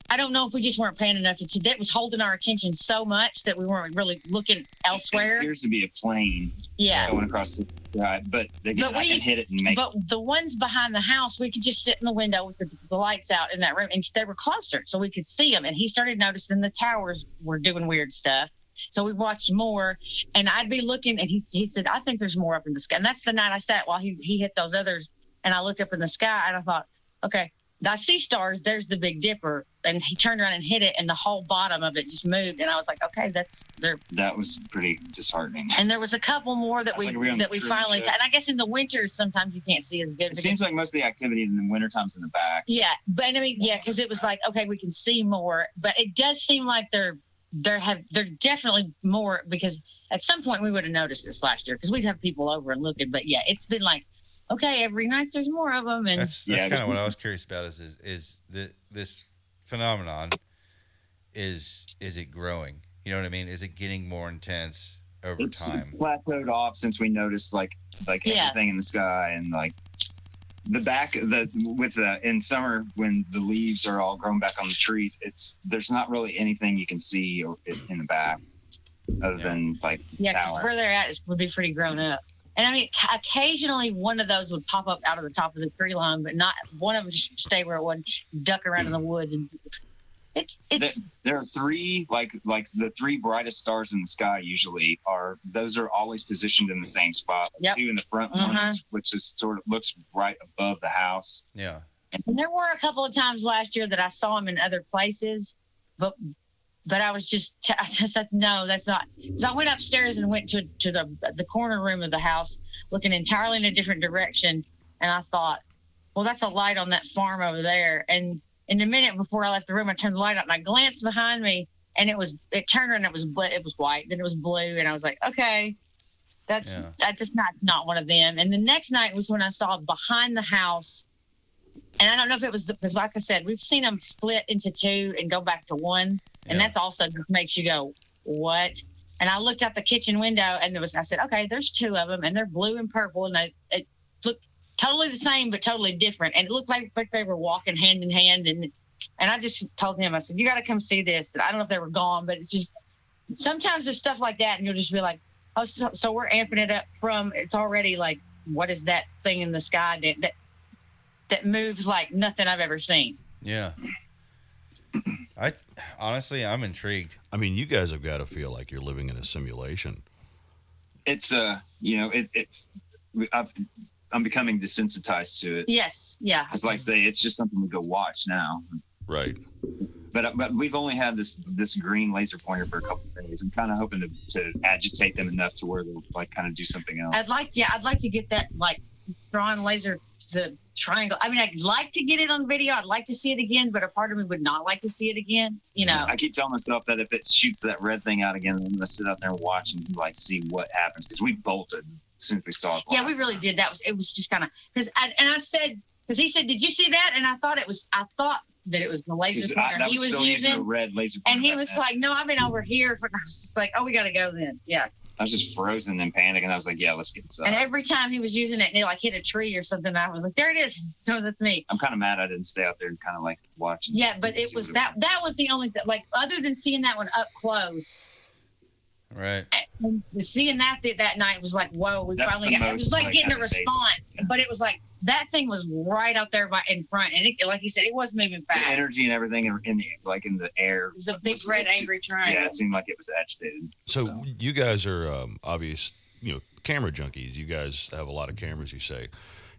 I don't know if we just weren't paying enough attention. That was holding our attention so much that we weren't really looking elsewhere. It appears to be a plane. Yeah. Going across the sky, but I can hit it and make. But the ones behind the house, we could just sit in the window with the lights out in that room, and they were closer, so we could see them. And he started noticing the towers were doing weird stuff. So we watched more, and I'd be looking, and he said, I think there's more up in the sky. And that's the night I sat while he hit those others, and I looked up in the sky, and I thought, okay, I see stars. There's the Big Dipper. And he turned around and hit it, and the whole bottom of it just moved. And I was like, okay, that's there. That was pretty disheartening. And there was a couple more that we finally got. And I guess in the winters, sometimes you can't see as good. It seems like most of the activity in the winter time's in the back. Yeah. But I mean, yeah, because it was like, okay, we can see more. But it does seem like they're definitely more, because at some point we would have noticed this last year because we'd have people over and looking. But yeah, it's been like, okay, every night there's more of them. And that's kind of what I was curious about is this phenomenon, is it growing? You know what I mean? Is it getting more intense over time? Plateaued off since we noticed like everything in the sky, and like the back in summer when the leaves are all grown back on the trees, there's not really anything you can see in the back other than like because where they're at would be pretty grown up. And I mean, occasionally one of those would pop up out of the top of the tree line, but not one of them just stay where it would, duck around in the woods. And there are three, like the three brightest stars in the sky usually those are always positioned in the same spot. Yep. Two in the front one, which is sort of looks right above the house. Yeah. And there were a couple of times last year that I saw them in other places, but I was I just said, no, that's not. So I went upstairs and went to the corner room of the house, looking entirely in a different direction. And I thought, well, that's a light on that farm over there. And in a minute before I left the room, I turned the light on and I glanced behind me, and it turned around and it was white. Then it was blue. And I was like, okay, that's not one of them. And the next night was when I saw behind the house. And I don't know if it was because, like I said, we've seen them split into two and go back to one. And that's also just makes you go, what? And I looked out the kitchen window, and I said, okay, there's two of them, and they're blue and purple, and it looked totally the same, but totally different. And it looked like they were walking hand in hand. And I just told him, I said, you got to come see this. And I don't know if they were gone, but it's just, sometimes it's stuff like that, and you'll just be like, oh, so we're amping it up from, it's already like, what is that thing in the sky that moves like nothing I've ever seen? Yeah. I'm intrigued. I mean, you guys have got to feel like you're living in a simulation. It's I'm becoming desensitized to it. Yes, yeah. Because like I say, it's just something we go watch now. Right. But we've only had this green laser pointer for a couple of days. I'm kind of hoping to agitate them enough to where they'll like kind of do something else. I'd like to get that like drawing laser to triangle. I mean, I'd like to get it on video. I'd like to see it again, but a part of me would not like to see it again. I keep telling myself that if it shoots that red thing out again, I'm gonna sit out there and watch and like see what happens, because we bolted as soon as we saw it. Yeah, we really did. It was just kind of because I said, because he said, "Did you see that?" And I thought that it was the laser pointer he was using. A red laser pointer, and he was like, "No, I've been over here." And I was just like, "Oh, we got to go then." Yeah. I was just frozen and panic, and I was like, "Yeah, let's get this up." And every time he was using it, and it like hit a tree or something, I was like, "There it is." No, that's me. I'm kind of mad I didn't stay out there and kind of like watching. Yeah, but it was that was the only thing. Like other than seeing that one up close, Right. And seeing that night was like, whoa, we That's finally the got it. It was most, like getting a kind of response, basic, but it was like that thing was right out there in front, and it, like you said, it was moving the fast. energy and everything in the air. It was a big red angry triangle. Yeah, it seemed like it was agitated. So you guys are obvious, camera junkies. You guys have a lot of cameras, you say.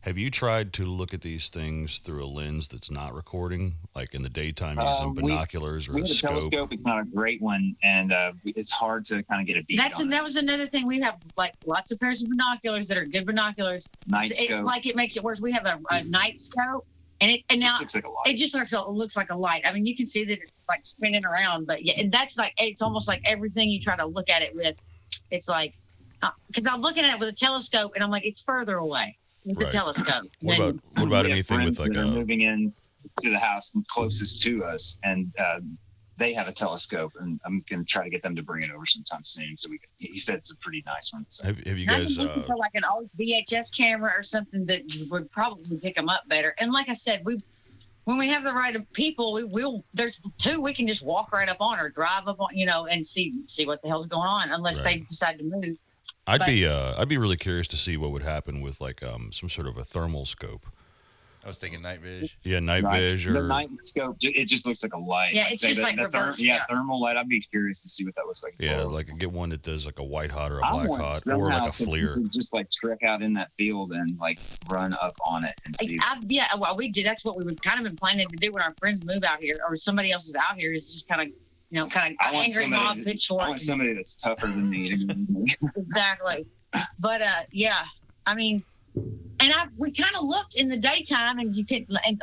Have you tried to look at these things through a lens that's not recording, like in the daytime using binoculars or we a have a scope? telescope. It's not a great one, and it's hard to kind of get a beat on That was another thing. We have like lots of pairs of binoculars that are good binoculars. Night It's scope. like it makes it worse. We have a night scope, and now looks like a light. it just looks like a light. I mean, you can see that it's like spinning around, but yeah, and that's like it's almost like everything you try to look at it with. It's like because I'm looking at it with a telescope, and I'm like it's further away with the Right. telescope. What about We have anything with friends like that are a moving in to the house closest to us, and they have a telescope, and I'm going to try to get them to bring it over sometime soon. So he said it's a pretty nice one. So. have you I'm guys looking for like an old VHS camera or something that would probably pick them up better. And like I said, when we have the right people, there's two we can just walk right up on or drive up on, and see what the hell's going on, unless Right. they decide to move. I'd be really curious to see what would happen with like some sort of a thermal scope. I was thinking night vision. Yeah, night vision The or night scope, it just looks like a light. Yeah, it's just like reverse, yeah. Thermal light. I'd be curious to see what that looks like. like get one that does like a white hot or a I black want hot or somehow like a to FLIR. just like trek out in that field and like run up on it and see. Well, we did. That's what we would kind of been planning to do when our friends move out here, or somebody else is out here. Is just kind of, I want angry mob somebody. pitchfork. I want somebody that's tougher than me. Exactly. But yeah, I mean, and we kind of looked in the daytime, and you could. And,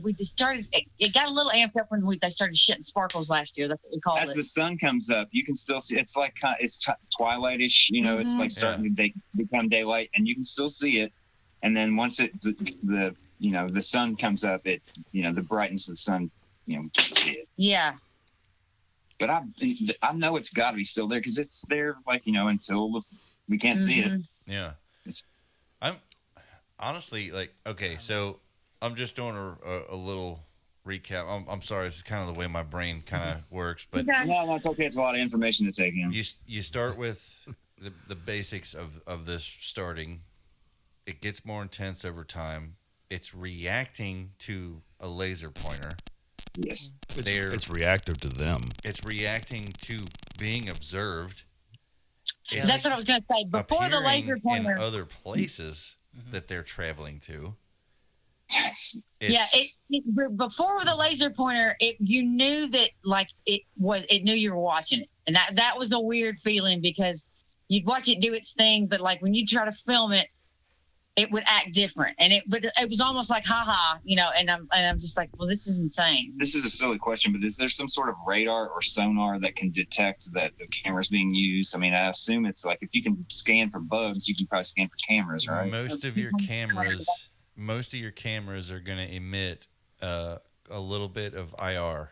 we just started. It got a little amped up when they started shitting sparkles last year. That's what we called As it. the sun comes up, you can still see. It's like it's twilightish. It's like starting to become daylight, and you can still see it. And then once the sun comes up, the brightness of the sun, you can see it. Yeah. But I know it's got to be still there because it's there, until we can't see it. Yeah. I'm honestly like, okay, so I'm just doing a little recap. I'm sorry, this is kind of the way my brain kind of works, but no, it's okay. It's a lot of information to take in. You start with the basics of this starting. It gets more intense over time. It's reacting to a laser pointer. Yes. It's reactive to them. It's reacting to being observed. That's what I was going to say. Before the laser pointer. In other places that they're traveling to. Yes. Before the laser pointer, you knew that it knew you were watching it, and that was a weird feeling because you'd watch it do its thing, but like when you try to film it, it would act different, but it was almost like haha, and I'm just like, well, this is insane. This is a silly question, but is there some sort of radar or sonar that can detect that the camera's being used? I mean, I assume it's like if you can scan for bugs, you can probably scan for cameras, right? Most of your cameras are going to emit a little bit of IR.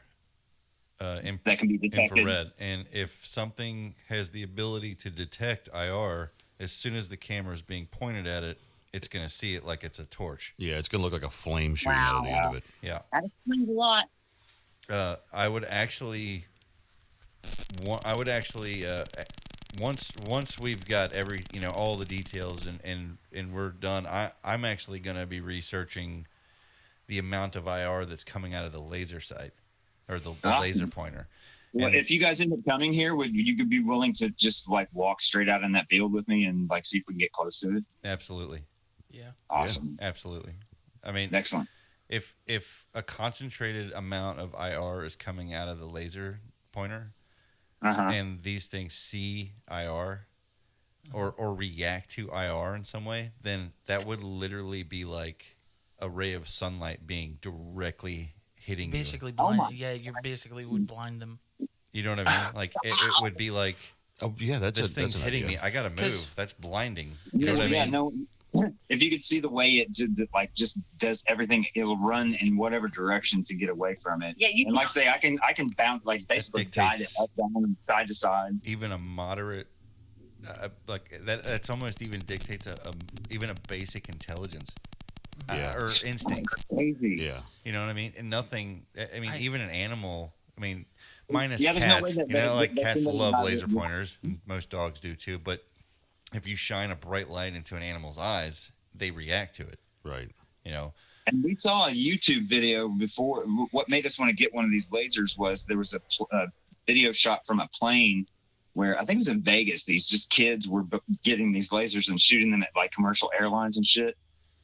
That can be detected. Infrared, and if something has the ability to detect IR, as soon as the camera is being pointed at it, it's going to see it like it's a torch. Yeah, it's going to look like a flame shooting out of the end of it. Yeah. That explains a lot. I would actually once we've got all the details and we're done, I'm actually going to be researching the amount of IR that's coming out of the laser sight or the laser pointer. Well, if you guys end up coming here, would you be willing to just like walk straight out in that field with me and like see if we can get close to it? Absolutely. Yeah. Awesome. Yeah, absolutely. I mean, excellent. If a concentrated amount of IR is coming out of the laser pointer, and these things see IR or react to IR in some way, then that would literally be like a ray of sunlight being directly hitting basically you. blind. You basically would blind them. You know what I mean? Like it would be like, this thing's hitting me. I gotta move. That's blinding. You know what I mean? If you could see the way it just does everything, it'll run in whatever direction to get away from it. Yeah, and like I say, I can bounce basically guide it up, down, side to side. Even a moderate, that's almost even dictates even a basic intelligence. Or instinct. Crazy. Yeah. You know what I mean? And nothing. I mean, even an animal I mean, minus Yeah, there's no cats. way that You know, like that cats somebody love not- laser pointers, and most dogs do too. But if you shine a bright light into an animal's eyes, they react to it. Right. You know. And we saw a YouTube video before. What made us want to get one of these lasers was there was a video shot from a plane where I think it was in Vegas. These just kids were getting these lasers and shooting them at like commercial airlines and shit.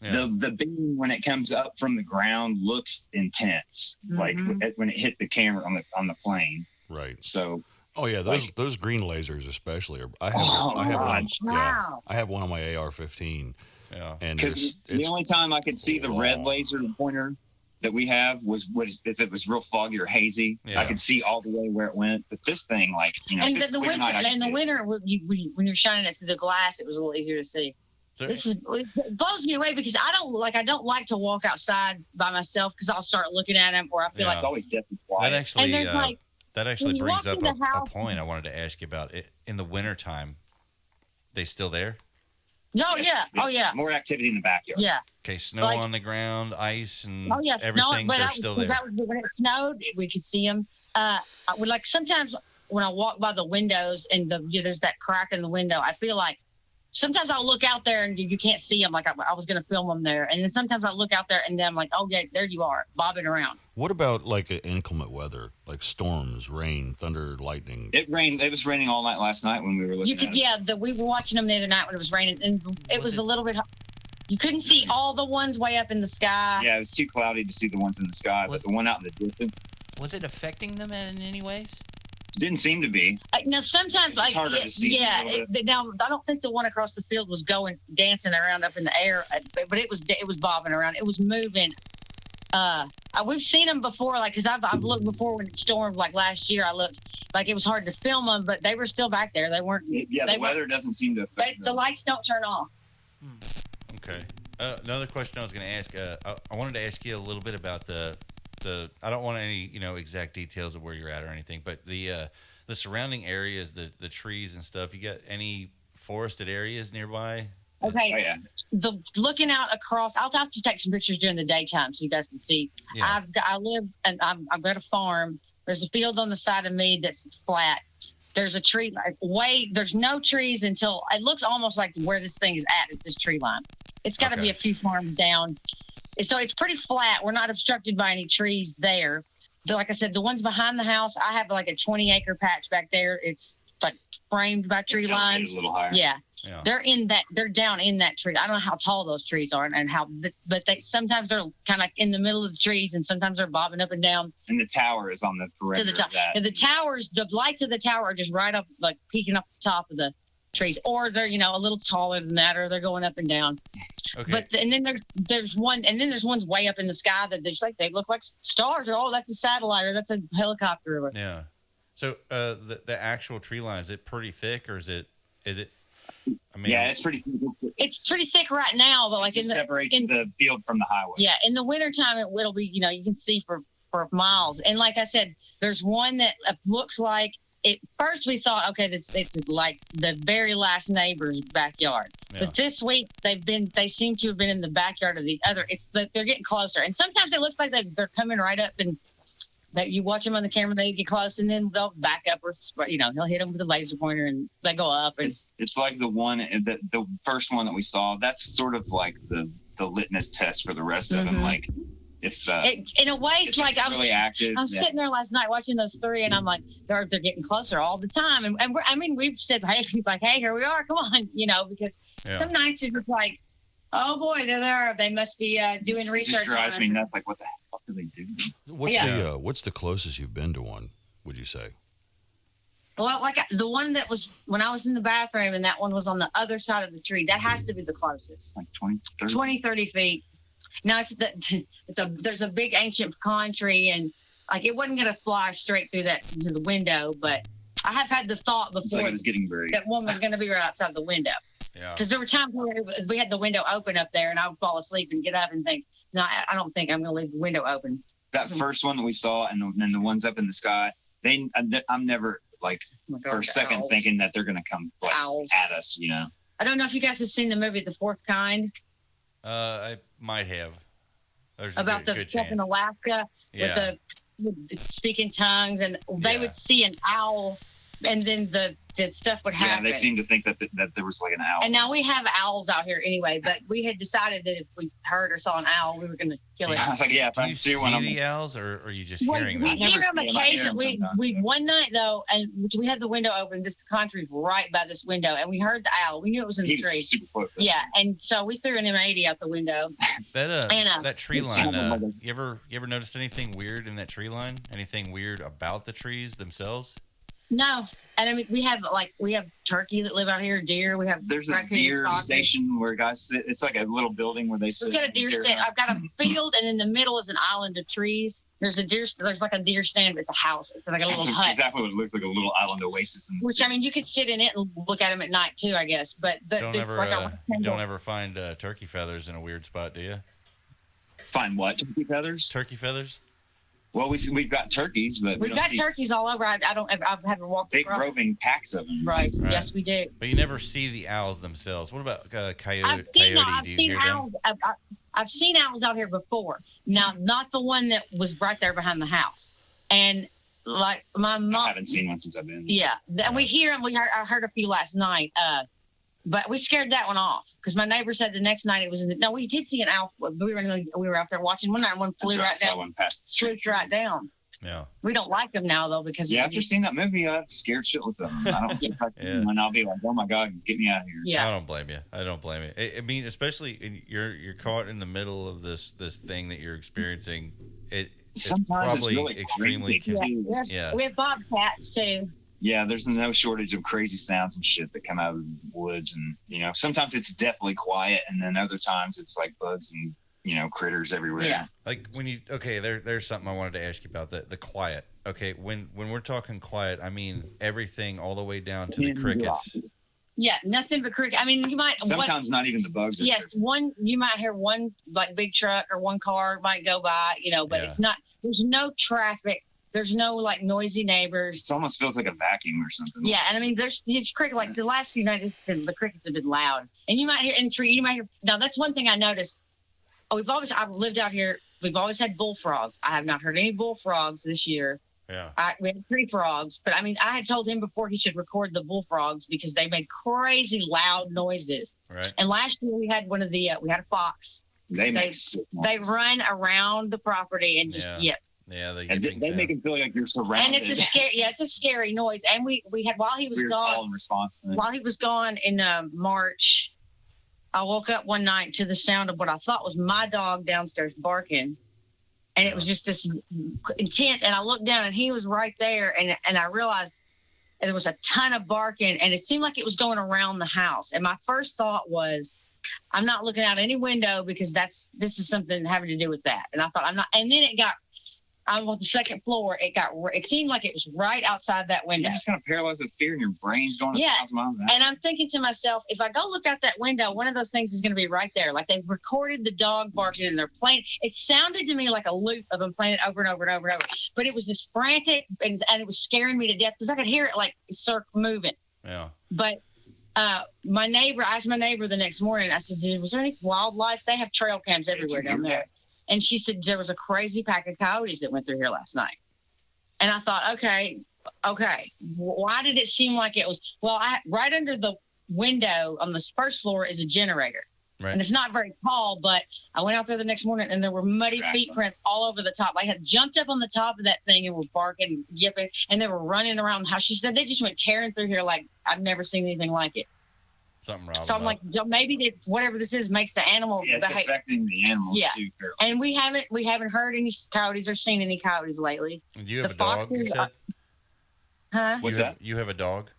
Yeah. The beam when it comes up from the ground looks intense, like when it hit the camera on the plane. Right. So. Oh yeah, those green lasers especially. I have one on my AR-15. Yeah. And because the only time I could see the red laser pointer that we have was if it was real foggy or hazy. Yeah. I could see all the way where it went. But this thing, like, you know, And if it's the clear winter, night, I can in the see it. winter, when you're shining it through the glass, it was a little easier to see. It blows me away because I don't like to walk outside by myself because I'll start looking at them or I feel like it's always definitely quiet. That actually when you brings walk up in the a house- point I wanted to ask you about. It in the wintertime, they still there? No, yeah. Oh, yeah. More activity in the backyard. Yeah. Okay, snow Like- on the ground, ice, and Oh, yeah. everything. But They're that still was, there. that was when it snowed. We could see them. I would like sometimes when I walk by the windows and there's that crack in the window, I feel like sometimes I'll look out there and you can't see them. Like I was going to film them there. And then sometimes I look out there and then I'm like, oh, yeah, there you are, bobbing around. What about like inclement weather, like storms, rain, thunder, lightning? It rained. It was raining all night last night when we were looking. You could, we were watching them the other night when it was raining, and it was a little bit. You couldn't see all the ones way up in the sky. Yeah, it was too cloudy to see the ones in the sky, but the one out in the distance Was it affecting them in any ways? didn't seem to be. Now sometimes, It's harder to see a little now I don't think the one across the field was dancing around up in the air, but it was bobbing around. It was moving. We've seen them before, like because I've looked before when it stormed, like last year. I looked like it was hard to film them, but they were still back there. They weren't. Yeah, the weather doesn't seem to affect the lights don't turn off. Okay. Another question I was going to ask. I wanted to ask you a little bit about the. I don't want any exact details of where you're at or anything, but the surrounding areas, the trees and stuff. You got any forested areas nearby? Okay. Oh, yeah. Looking out across, I'll have to take some pictures during the daytime so you guys can see. Yeah. I live and I've got a farm. There's a field on the side of me that's flat. There's a tree there's no trees until it looks almost like where this thing is at this tree line. It's got to be a few farms down. And so it's pretty flat. We're not obstructed by any trees there. Like I said, the ones behind the house, I have like a 20-acre patch back there. It's like framed by tree lines. A little higher. Yeah. They're down in that tree. I don't know how tall those trees are and how, but sometimes they're kind of in the middle of the trees and sometimes they're bobbing up and down. And the tower is on the perimeter To the top. of that. And the towers, the lights of the tower are just right up, like peeking up the top of the trees, or they're a little taller than that, or they're going up and down. Okay. But and then there's ones way up in the sky that they look like stars, or that's a satellite, or that's a helicopter. Yeah. So the actual tree line, is it pretty thick, or is it? I mean, yeah, it's pretty. It's pretty thick right now, but like it separates the field from the highway. Yeah, in the wintertime, it'll be you can see for miles. And like I said, there's one that looks like it. First, we thought, okay, it's like the very last neighbor's backyard. Yeah. But this week, they seem to have been in the backyard of the other. It's like they're getting closer, and sometimes it looks like they're coming right up, and that you watch them on the camera, they get close, and then they'll back up, or he'll hit them with a laser pointer, and they go up. And It's like the first one that we saw. That's sort of like the litmus test for the rest of them. Like if in a way, it's like really active. I was sitting there last night watching those three, and I'm like, they're getting closer all the time. And we've said, hey, here we are, come on, because some nights you're just like, oh boy, they're there. They must be doing research. It just drives me nuts. Like, what the hell do they do? What's the closest you've been to one? Would you say? Well, like the one that was when I was in the bathroom, and that one was on the other side of the tree. That has to be the closest. Like 20, 30 feet. Now there's a big ancient pecan tree, and like it wasn't gonna fly straight through to the window, but I have had the thought before it was getting buried. that one was gonna be right outside the window. Yeah. Because there were times where we had the window open up there, and I would fall asleep and get up and think, no, I don't think I'm gonna leave the window open. That first one that we saw, and the ones up in the sky, I'm never for a second thinking that they're gonna come at us. I don't know if you guys have seen the movie The Fourth Kind. I might have. There's About the good stuff chance. in Alaska with would speak in tongues, and they would see an owl, and then the stuff would happen. Yeah, they seem to think that there was like an owl. And now we have owls out here anyway, but we had decided that if we heard or saw an owl, we were going to kill it. I was like, yeah, if Do I you see one, see the owls, or are you just Well, hearing we them? hear them Yeah, I hear 'em occasionally. sometimes. We one night though, and we had the window open. This country's right by this window, and we heard the owl. We knew it was in the He was tree. super close. Yeah, and so we threw an M80 out the window. That tree it line. sounded like You ever noticed anything weird in that tree line? Anything weird about the trees themselves? No, and I mean we have turkey that live out here, deer. We have There's a raccoons, deer foxes. station where guys sit. It's like a little building where they sit. We've got a deer stand. around. I've got a field, and in the middle is an island of trees. There's like a deer stand. It's a house. It's like a little That's hut. exactly what it looks like, a little island oasis. Which I mean, you could sit in it and look at them at night too, I guess. But Don't there's like a don't ever find turkey feathers in a weird spot, do you? Find what? Turkey feathers? Turkey feathers? Well, we've got turkeys, but We've got turkeys all over. I haven't walked big across. roving packs of them. Right. Yes, we do. But you never see the owls themselves. What about coyote? I've seen Do you hear them? owls. I've seen owls out here before. Now, not the one that was right there behind the house. And like my mom, I haven't seen one since I've been. yeah, and we hear them. I heard a few last night. But we scared that one off because my neighbor said the next night it was. No, we did see an owl. We were out there watching one night. One flew right down. One past. Swooped right down. Yeah. We don't like them now though because After seeing that movie, I'm scared shitless of them. I don't. And I'll be like, oh my god, get me out of here. Yeah. I don't blame you. I mean, especially you're caught in the middle of this thing that you're experiencing. It's Sometimes it's probably really extremely. Yeah. We have bobcats too. Yeah, there's no shortage of crazy sounds and shit that come out of the woods, and sometimes it's definitely quiet, and then other times it's like bugs and critters everywhere. Yeah. Like when there's something I wanted to ask you about the quiet. Okay, when we're talking quiet, I mean everything all the way down to the crickets. Yeah, nothing but cricket. I mean, you might sometimes not even the bugs. Yes, you might hear one like big truck or one car might go by, but it's not. There's no traffic. There's no like noisy neighbors. It almost feels like a vacuum or something. Yeah, and I mean, there's cricket. Like the last few nights, the crickets have been loud, and you might hear in tree. You might hear. Now that's one thing I noticed. I've lived out here. We've always had bullfrogs. I have not heard any bullfrogs this year. Yeah. We had 3 frogs, but I mean, I had told him before he should record the bullfrogs because they made crazy loud noises. Right. And last year we had we had a fox. They run around the property and just yip. Yeah, they make it feel like you're surrounded. And it's a scary noise. And we had while he was gone. While he was gone in March, I woke up one night to the sound of what I thought was my dog downstairs barking, and it was just this intense. And I looked down, and he was right there, and I realized there was a ton of barking, and it seemed like it was going around the house. And my first thought was, I'm not looking out any window because this is something having to do with that. And I thought I'm not. And then I'm on the second floor. It seemed like it was right outside that window. You're just kind of paralyzed with fear, and your brain's going. Yeah, and I'm thinking to myself, if I go look out that window, one of those things is going to be right there. Like they've recorded the dog barking, and they're playing. It sounded to me like a loop of them playing it over and over and over and over. But it was this frantic, and it was scaring me to death because I could hear it like moving. Yeah. But I asked my neighbor the next morning. I said, "Was there any wildlife? They have trail cams everywhere down there." And she said there was a crazy pack of coyotes that went through here last night. And I thought, okay, why did it seem like it was? Well, right under the window on the first floor is a generator. Right. And it's not very tall, but I went out there the next morning and there were muddy feet prints all over the top. They had jumped up on the top of that thing and were barking, yipping, and they were running around the house. She said they just went tearing through here like I've never seen anything like it. Something wrong. So I'm like, maybe whatever this is makes the animal behave. It's affecting the animals too. And we haven't heard any coyotes or seen any coyotes lately. Do you have a dog? You said? Huh? What's that? You have a dog?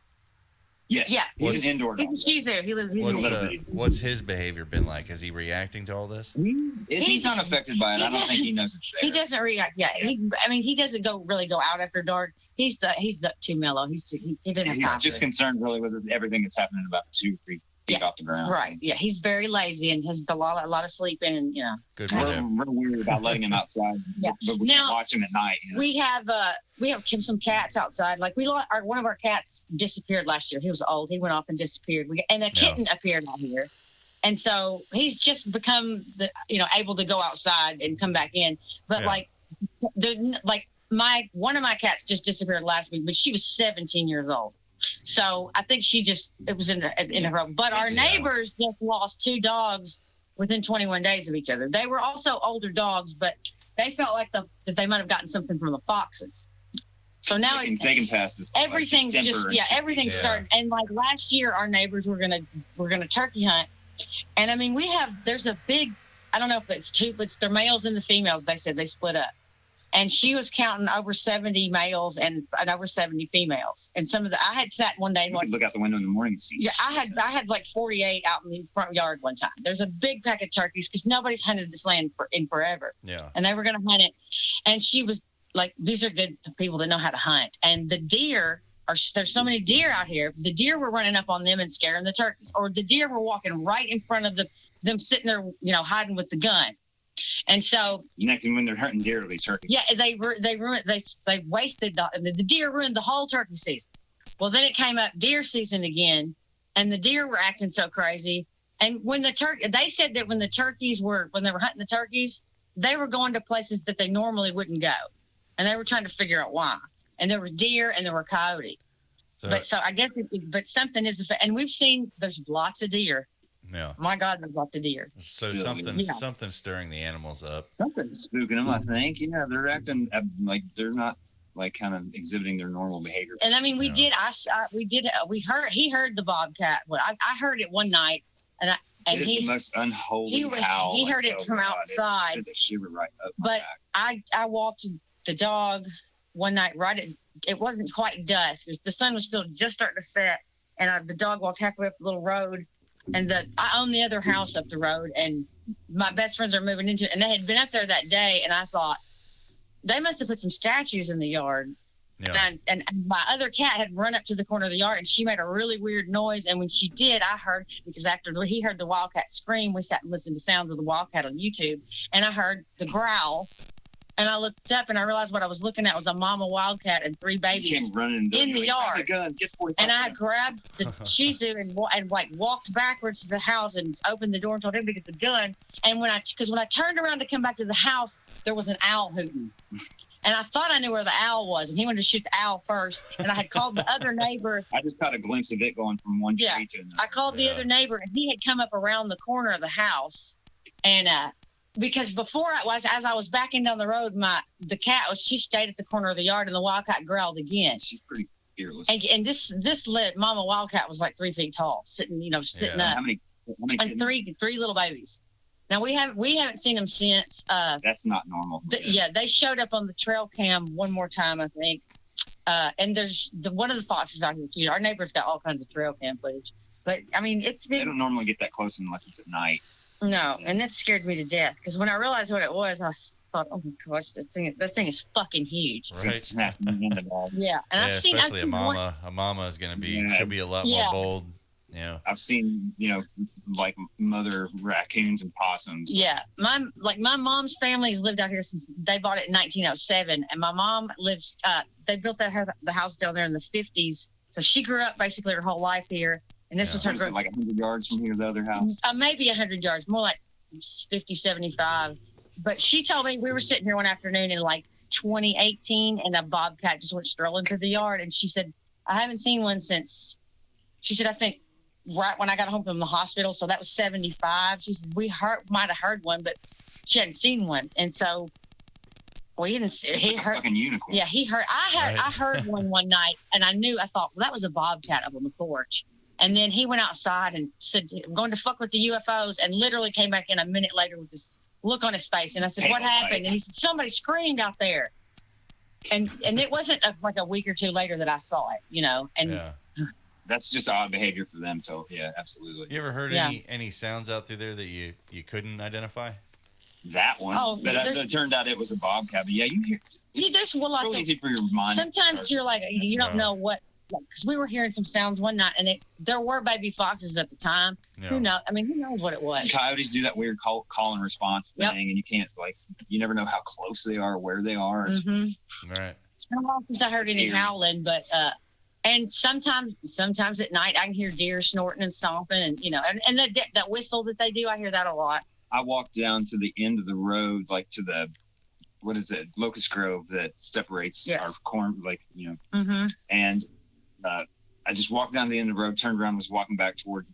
Yes. Yeah. He's an indoor dog. He's there. He lives. What's his behavior been like? Is he reacting to all this? He's unaffected by it. I don't think he knows it's there. He doesn't react. Yeah. He doesn't really go out after dark. He's too mellow. He didn't have time. He's just concerned really with everything that's happening about 2 or 3 feet off the ground. Right. Yeah. He's very lazy and has a lot of sleeping and Good for him. We're weird about letting him outside. Yeah. But we can watch him at night. We have some cats outside. Like one of our cats disappeared last year. He was old. He went off and disappeared. And a kitten appeared out here. And so he's just become able to go outside and come back in. But one of my cats just disappeared last week, but she was 17 years old. So I think it was in her. But our neighbors just lost 2 dogs within 21 days of each other. They were also older dogs, but they felt like that they might have gotten something from the foxes. So now they can pass this. Everything's everything's starting. And like last year, our neighbors were gonna turkey hunt, and I mean there's a big, I don't know if it's 2, but it's their males and the females. They said they split up, and she was counting over 70 males and over 70 females. And I had sat one day and look out the window in the morning and see. Yeah, I had like 48 out in the front yard one time. There's a big pack of turkeys because nobody's hunted this land in forever. Yeah, and they were gonna hunt it, and she was like, these are good people that know how to hunt. And the deer there's so many deer out here. The deer were running up on them and scaring the turkeys, or the deer were walking right in front of them sitting there, hiding with the gun. And so next when they're hunting deer, these turkeys. Yeah, they wasted the deer ruined the whole turkey season. Well, then it came up deer season again, and the deer were acting so crazy. And when they said that when they were hunting the turkeys, they were going to places that they normally wouldn't go. And they were trying to figure out why. And there were deer and there were coyote. So I guess, but something is, and we've seen there's lots of deer. Yeah. My God, there's lots of deer. So something's stirring the animals up. Something's spooking them, I think. Yeah, they're acting like they're not like kind of exhibiting their normal behavior. And I mean, we heard the bobcat. Well, I heard it one night, and it is the most unholy howl. He heard it from outside. It shiver right up but I walked the dog one night it wasn't quite dusk. The sun was still just starting to set, and the dog walked halfway up the little road, and I own the other house up the road, and my best friends are moving into it, and they had been up there that day, and I thought they must have put some statues in the yard. Yeah. And my other cat had run up to the corner of the yard, and she made a really weird noise. And when she did, I heard, because after he heard the wildcat scream, we sat and listened to sounds of the wildcat on YouTube, and I heard the growl. And I looked up and I realized what I was looking at was a mama wildcat and 3 babies in the yard. And I grabbed the Shih Tzu and walked backwards to the house and opened the door and told him to get the gun. And when I turned around to come back to the house, there was an owl hooting. And I thought I knew where the owl was, and he wanted to shoot the owl first. And I had called the other neighbor. I just caught a glimpse of it going from one tree to another. I called the other neighbor, and he had come up around the corner of the house, and because as I was backing down the road, the cat she stayed at the corner of the yard, and the wildcat growled again. She's pretty fearless. And this mama wildcat was like 3 feet tall, sitting up. How many and three little babies. Now we haven't seen them since. That's not normal. They showed up on the trail cam one more time, I think. And there's one of the foxes out here. Our neighbor's got all kinds of trail cam footage, but I mean they don't normally get that close unless it's at night. No, and that scared me to death because when I realized what it was, I thought, "Oh my gosh, that thing is fucking huge." Right. Yeah, and I've seen a mama is gonna be she'll be a lot more bold. Yeah, I've seen like mother raccoons and possums. Yeah, my mom's family's lived out here since they bought it in 1907, and my mom lives. They built the house down there in the 50s, so she grew up basically her whole life here. And this was her group. Like 100 yards from here to the other house? Maybe 100 yards, more like 50, 75. But she told me we were sitting here one afternoon in like 2018, and a bobcat just went strolling through the yard. And she said, I haven't seen one since, she said, I think right when I got home from the hospital. So that was 75. She said, might have heard one, but she hadn't seen one. And so we didn't see he heard. Fucking unicorn. Yeah, he heard. I heard one night, and I thought, well, that was a bobcat up on the porch. And then he went outside and said, I'm going to fuck with the UFOs, and literally came back in a minute later with this look on his face. And I said, what happened? And he said, somebody screamed out there. And it wasn't like a week or two later that I saw it, And that's just odd behavior for them. So, yeah, absolutely. You ever heard any sounds out through there that you couldn't identify? That one. Oh, but it turned out it was a bobcat. But yeah, you hear there's it's really easy for your mind. Sometimes you're like, you don't know what. Because we were hearing some sounds one night, and there were baby foxes at the time. Yeah. Who knows? I mean, who knows what it was? Coyotes do that weird call and response thing, and you can't you never know how close they are, where they are. Mm-hmm. Right. It's been a while since I heard any howling, but and sometimes at night I can hear deer snorting and stomping, and and that whistle that they do, I hear that a lot. I walked down to the end of the road, like to the what is it, locust grove that separates our corn, like, Mm-hmm. And I just walked down the end of the road, turned around, was walking back toward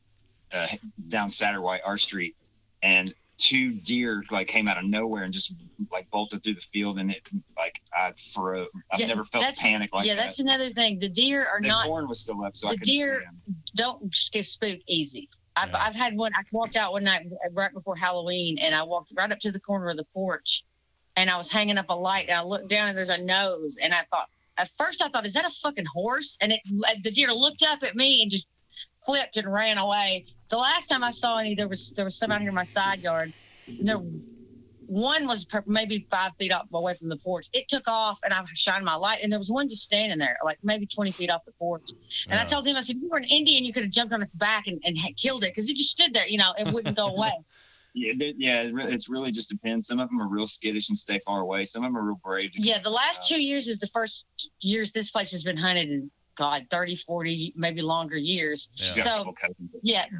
down Satterwhite, our street, and 2 deer like came out of nowhere and just like bolted through the field, and it like I've never felt panic like that. Yeah, that's another thing. The deer are the not. corn was still up, so the I couldn't see deer them. don't get spooked easy. I've had one. I walked out one night right before Halloween, and I walked right up to the corner of the porch, and I was hanging up a light, and I looked down, and there's a nose, and at first I thought, is that a fucking horse? And the deer looked up at me and just flipped and ran away. The last time I saw any, there was some out here in my side yard. One was maybe 5 feet away from the porch. It took off, and I shined my light, and there was one just standing there, like maybe 20 feet off the porch. And I told him, I said, you were an Indian, you could have jumped on its back and killed it, because it just stood there, it wouldn't go away. It's really just depends. Some of them are real skittish and stay far away. Some of them are real brave. Yeah, the last 2 years is the first years this place has been hunted in, 30, 40, maybe longer years. Yeah. So,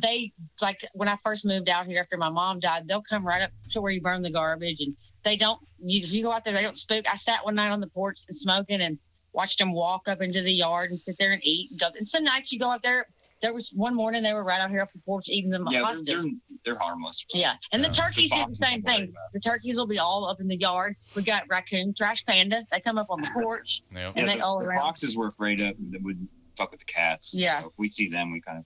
they, like, when I first moved out here after my mom died, they'll come right up to where you burn the garbage, and they don't, if you go out there, they don't spook. I sat one night on the porch and smoking and watched them walk up into the yard and sit there and eat. And some nights you go out there, there was one morning they were right out here off the porch eating them hostas. They're harmless. Yeah, and the turkeys do the same thing. The turkeys will be all up in the yard. We got raccoon, trash panda. They come up on the porch, and they all around. The foxes we're afraid of that would fuck with the cats. Yeah, so if we see them, we kind of.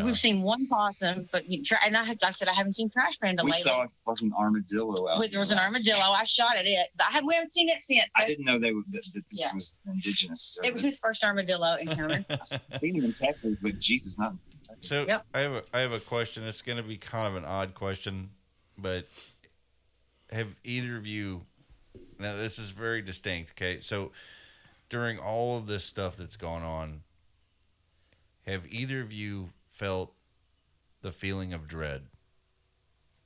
We've seen one possum, but and I said I haven't seen trash panda lately. We saw a fucking armadillo out. There was an armadillo. I shot at it, but we haven't seen it since. I didn't know that this was indigenous. So it was his first armadillo encounter. I've seen him in Texas, but Jesus, not. So I have a question. It's going to be kind of an odd question, but have either of you? Now this is very distinct. Okay, so during all of this stuff that's gone on, have either of you felt the feeling of dread?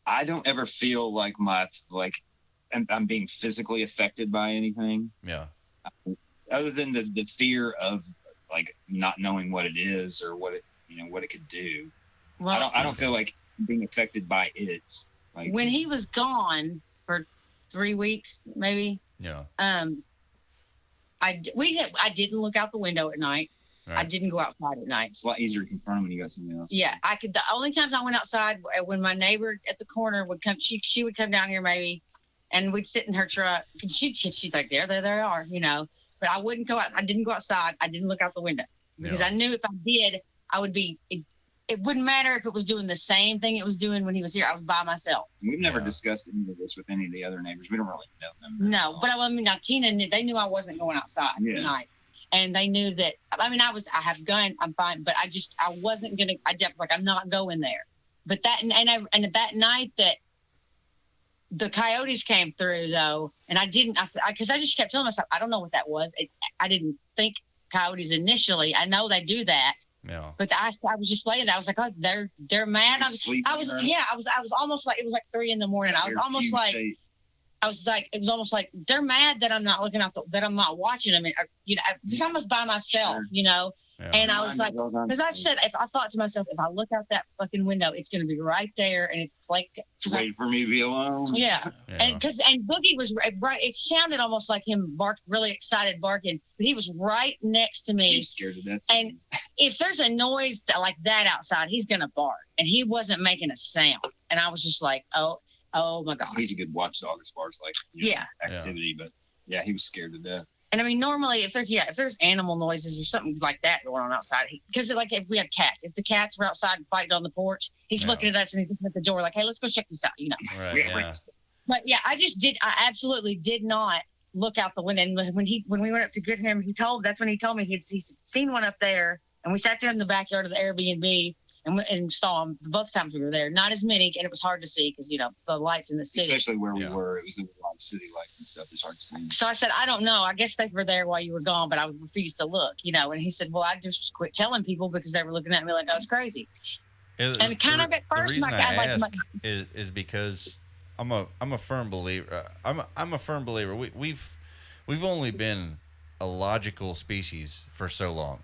I don't ever feel like I'm being physically affected by anything. Yeah. Other than the fear of like not knowing what it is or what it what it could do. Well, I don't feel like being affected by it. Like when he was gone for 3 weeks, maybe. Yeah. I didn't look out the window at night. Right. I didn't go outside at night. It's a lot easier to confirm when you got something else. Yeah, I could. The only times I went outside when my neighbor at the corner would come, she would come down here maybe, and we'd sit in her truck. And she's like, there they are, But I wouldn't go out. I didn't go outside. I didn't look out the window because I knew if I did, I would be. It wouldn't matter if it was doing the same thing it was doing when he was here. I was by myself. We've never discussed any of this with any of the other neighbors. We don't really know them. No, but I mean, now Tina, they knew I wasn't going outside at night. And they knew that, I mean, I have a gun, I'm fine, but I wasn't going to, I'm not going there. But that, and that night that the coyotes came through though, and I didn't, because I just kept telling myself, I don't know what that was. I didn't think coyotes initially. I know they do that. Yeah. But I was just laying there. I was like, oh, they're mad. I was almost like, it was like 3 a.m. I was almost like, it was almost like they're mad that I'm not looking out, that I'm not watching them, because I was by myself, Yeah. And I was like, because I've said, if I thought to myself, if I look out that fucking window, it's going to be right there, and it's like wait for me to be alone. Yeah. And Boogie was right. It sounded almost like him really excited barking, but he was right next to me. He was scared to death. And if there's a noise like that outside, he's going to bark, and he wasn't making a sound, and I was just like, oh my God. He's a good watchdog as far as activity, but he was scared to death. And I mean, normally if there's animal noises or something like that going on outside, because like if we had cats, if the cats were outside and fighting on the porch, he's looking at us and he's looking at the door like, hey, let's go check this out, Right, But I absolutely did not look out the window. And when we went up to get him, that's when he told me he'd seen one up there, and we sat there in the backyard of the Airbnb and saw him both times we were there. Not as many, and it was hard to see because the lights in the city, especially where we were, it was a lot of city lights and stuff. It's hard to see. So I said, I don't know. I guess they were there while you were gone, but I would refuse to look. And he said, well, I just quit telling people because they were looking at me like I was crazy. And kind of at first, the reason I ask is because I'm a firm believer. I'm a firm believer. We've only been a logical species for so long.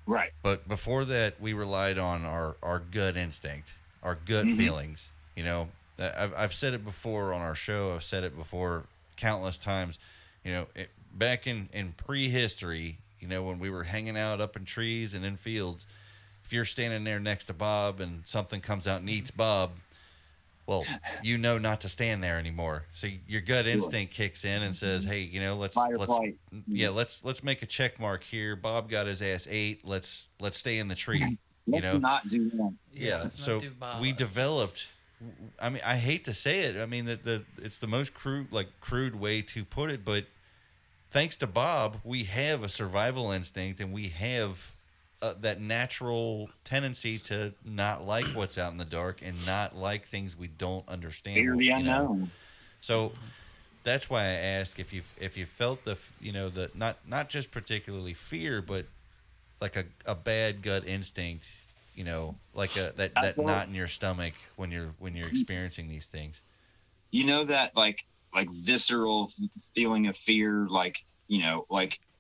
Right. But before that, we relied on our gut instinct, our gut feelings. I've said it before on our show. I've said it before countless times. Back in prehistory, when we were hanging out up in trees and in fields, if you're standing there next to Bob and something comes out and eats Bob, well, not to stand there anymore. So your gut instinct kicks in and says, "Hey, let's make a check mark here. Bob got his ass ate. Let's stay in the tree." Let's not do that. Yeah. So we developed. I mean, I hate to say it. I mean, it's the most crude way to put it, but thanks to Bob, we have a survival instinct, and we have that natural tendency to not like what's out in the dark and not like things we don't understand. Fear the unknown. So that's why I asked if you felt the not just particularly fear, but like a bad gut instinct, like that knot in your stomach when you're experiencing these things. That like visceral feeling of fear, like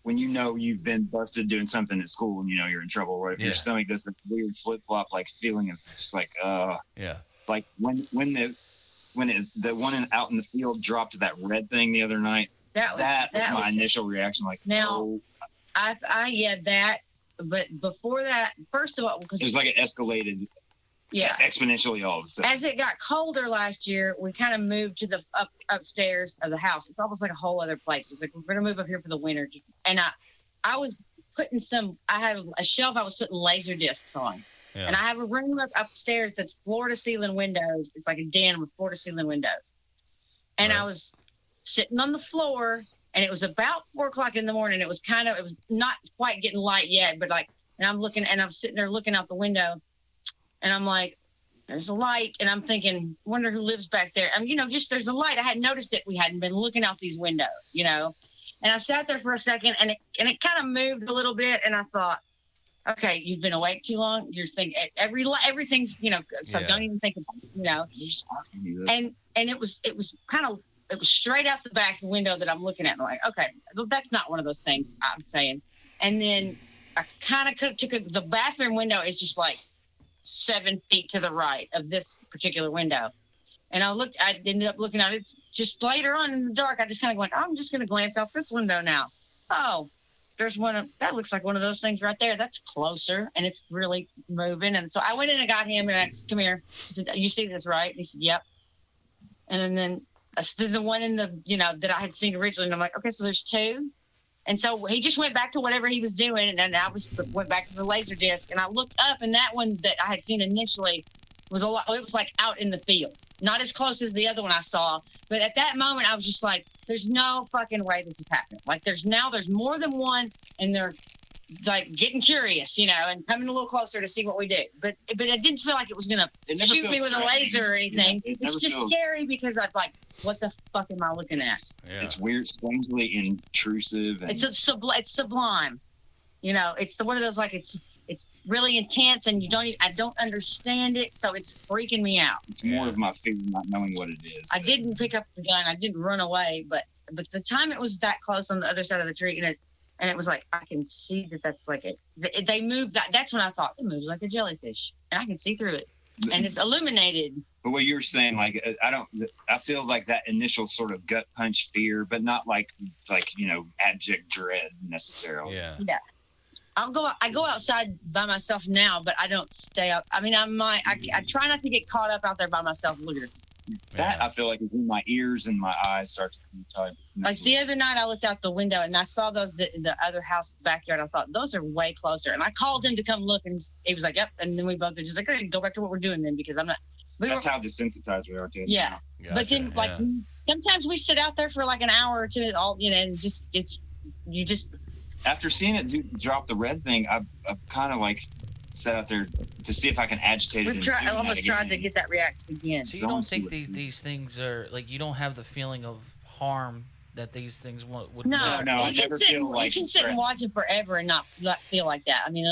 when you've been busted doing something at school and you're in trouble, or if your stomach does the weird flip flop like feeling of just like like when the one out in the field dropped that red thing the other night. That was my initial reaction. Like, now, I had that, but before that, first of all, because it was like it escalated. Yeah, exponentially all of a sudden. As it got colder last year, we kind of moved to the upstairs of the house. It's almost like a whole other place. It's like, we're going to move up here for the winter. And I was putting I had a shelf I was putting laser discs on. Yeah. And I have a room upstairs that's floor to ceiling windows. It's like a den with floor to ceiling windows. And I was sitting on the floor, and it was about 4:00 in the morning. It was not quite getting light yet, but and I'm sitting there looking out the window. And I'm like, there's a light. And I'm thinking, wonder who lives back there. Just there's a light. I hadn't noticed it. We hadn't been looking out these windows, And I sat there for a second, and it kind of moved a little bit. And I thought, okay, you've been awake too long. You're thinking everything's, so don't even think about it, And it was straight out the back of the window that I'm looking at. I'm like, okay, well, that's not one of those things I'm saying. And then I kind of took the bathroom window is just like 7 feet to the right of this particular window. And I ended up looking at it just later on in the dark. I just kind of went, I'm just going to glance out this window now. Oh, there's that looks like one of those things right there. That's closer, and it's really moving. And so I went in and got him, and I said, come here. I said, you see this, right? And he said, yep. And then I stood the one in the, that I had seen originally. And I'm like, okay, so there's two. And so he just went back to whatever he was doing, and I went back to the laser disc, and I looked up, and that one that I had seen initially was it was like out in the field, not as close as the other one I saw. But at that moment, I was just like, there's no fucking way this is happening. Like there's more than one, and they're like getting curious, and coming a little closer to see what we do. But it didn't feel like it was going to shoot me with a laser or anything. Yeah, it's just scary because I'm like, what the fuck am I looking at? Yeah. It's weird, strangely intrusive. And it's sublime. It's one of those, like, it's really intense, and I don't understand it, so it's freaking me out. It's more of my fear not knowing what it is. I didn't pick up the gun. I didn't run away, but the time it was that close on the other side of the tree, and it was like, I can see that's like they move. That's when I thought, it moves like a jellyfish, and I can see through it, and it's illuminated. But what you're saying, like, I feel like that initial sort of gut punch fear, but not like abject dread necessarily. Yeah. Yeah. I go outside by myself now, but I don't stay up. I mean, I try not to get caught up out there by myself. Look at this. That I feel like is when my ears and my eyes start to come tight. Like the other night, I looked out the window and I saw those in the other house backyard. I thought those are way closer, and I called him to come look, and he was like, "Yep." And then we both were just like, "Okay, go back to what we're doing then," because I'm not. That's how desensitized we are to it. Yeah, gotcha. But then sometimes we sit out there for like an hour or two, and just. After seeing it drop the red thing, I kind of like sat out there to see if I can agitate it. I almost tried to get that reaction again. So you don't think these things are like, you don't have the feeling of harm that these things would? No. I never feel like you can sit and watch it forever and not feel like that. I mean,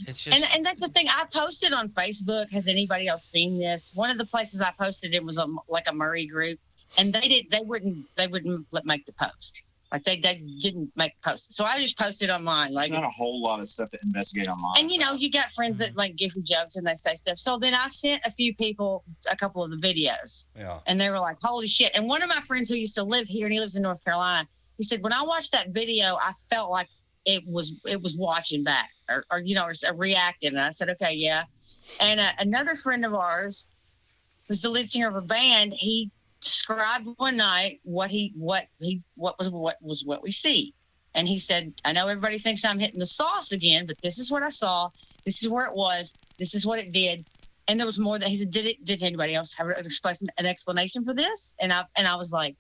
it's just, and that's the thing. I posted on Facebook. Has anybody else seen this? One of the places I posted it was like a Murray group, and they wouldn't make the post. Like they didn't make posts. So I just posted online. Like, there's not a whole lot of stuff to investigate online. And you got friends that like give you jokes and they say stuff. So then I sent a few people a couple of the videos. Yeah. And they were like, holy shit. And one of my friends who used to live here, and he lives in North Carolina, he said, when I watched that video, I felt like it was watching back or reacting. And I said, okay, yeah. And another friend of ours was the lead singer of a band. He described one night what was what we see. And he said, I know everybody thinks I'm hitting the sauce again, but this is what I saw. This is where it was. This is what it did. And there was more that he said, did anybody else have an explanation for this? And I was like,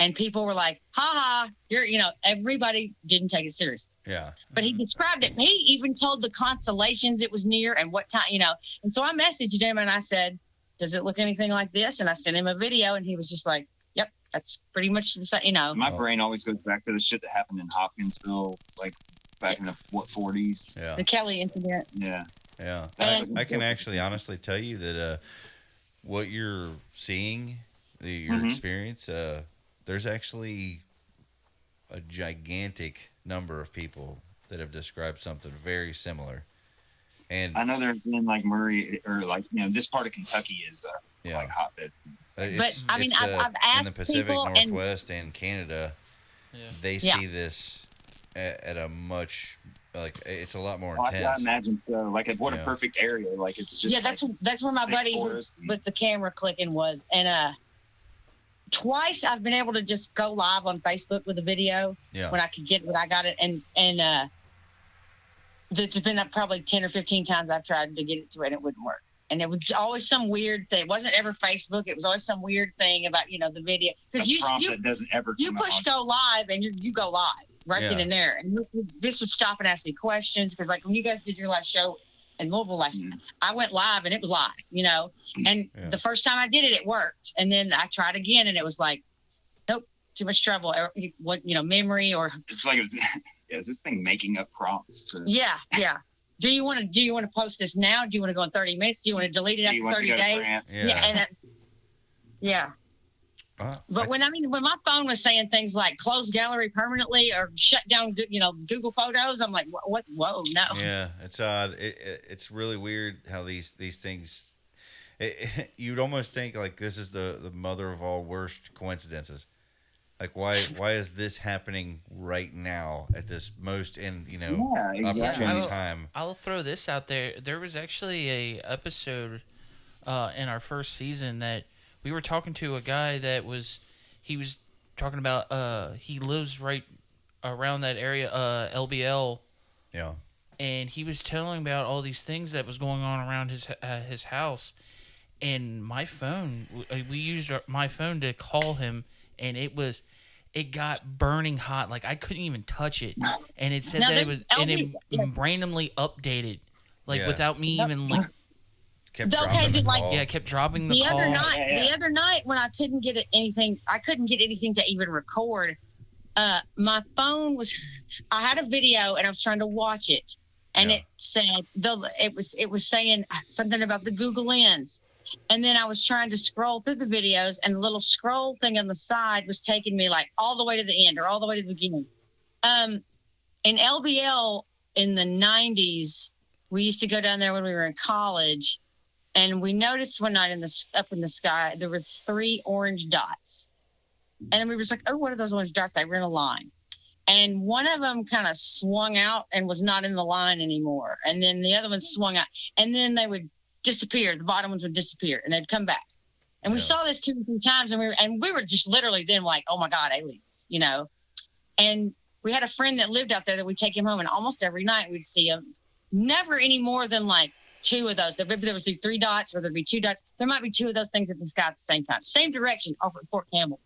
and people were like, ha, everybody didn't take it serious. Yeah. But he described it. He even told the constellations it was near and what time, And so I messaged him and I said, does it look anything like this? And I sent him a video and he was just like, yep, that's pretty much the same, My brain always goes back to the shit that happened in Hopkinsville, like back in the 40s. Yeah. The Kelly incident. Yeah. Yeah. And- I can actually honestly tell you that what you're seeing, your experience, there's actually a gigantic number of people that have described something very similar. And I know there's been like Murray or like, this part of Kentucky is like hotbed. But I mean, I've asked in the Pacific people Northwest and Canada, they see this at a much, like, it's a lot more intense. I imagine so. Like, what a perfect area. Like, it's just that's where my buddy with the camera clicking was. And twice I've been able to just go live on Facebook with a video when I could get when I got it, and there's been probably 10 or 15 times I've tried to get it to it and it wouldn't work. And it was always some weird thing. It wasn't ever Facebook. It was always some weird thing about, the video. Because that doesn't ever you push go live and you go live right then and there. And this would stop and ask me questions. Because like when you guys did your last show in Louisville I went live and it was live, And the first time I did it, it worked. And then I tried again and it was like, nope, too much trouble. Memory or. It's like, is this thing making up prompts? Yeah. Do you want to post this now? Do you want to go in 30 minutes? Do you want to delete it after 30 days? Yeah. But when my phone was saying things like close gallery permanently or shut down, Google Photos, I'm like, what? Whoa, no. Yeah, it's odd. It's really weird how these things. You'd almost think like this is the mother of all worst coincidences. Like why is this happening right now at this most opportune time? I'll throw this out there. There was actually a episode in our first season that we were talking to a guy that was talking about he lives right around that area, LBL. Yeah. And he was telling about all these things that was going on around his house, and my phone. We used my phone to call him. And it got burning hot. Like I couldn't even touch it. And it said it randomly updated, like without me even like. Kept dropping the call. Yeah, kept dropping the call. The other night when I couldn't get anything to even record. My phone was. I had a video and I was trying to watch it, and it said it was saying something about the Google Lens. And then I was trying to scroll through the videos, and the little scroll thing on the side was taking me like all the way to the end or all the way to the beginning. In LBL in the 90s, we used to go down there when we were in college, and we noticed one night up in the sky there were 3 orange dots, and we were just like, "Oh, what are those orange dots?" They were in a line, and one of them kind of swung out and was not in the line anymore, and then the other one swung out, and then they would disappear. The bottom ones would disappear and they'd come back. And we saw this 2 or 3 times and we were just literally then like, oh my God, aliens, And we had a friend that lived out there that we'd take him home, and almost every night we'd see him. Never any more than like 2 of those. There was 3 dots or there'd be 2 dots. There might be 2 of those things in the sky at the same time. Same direction over at Fort Campbell.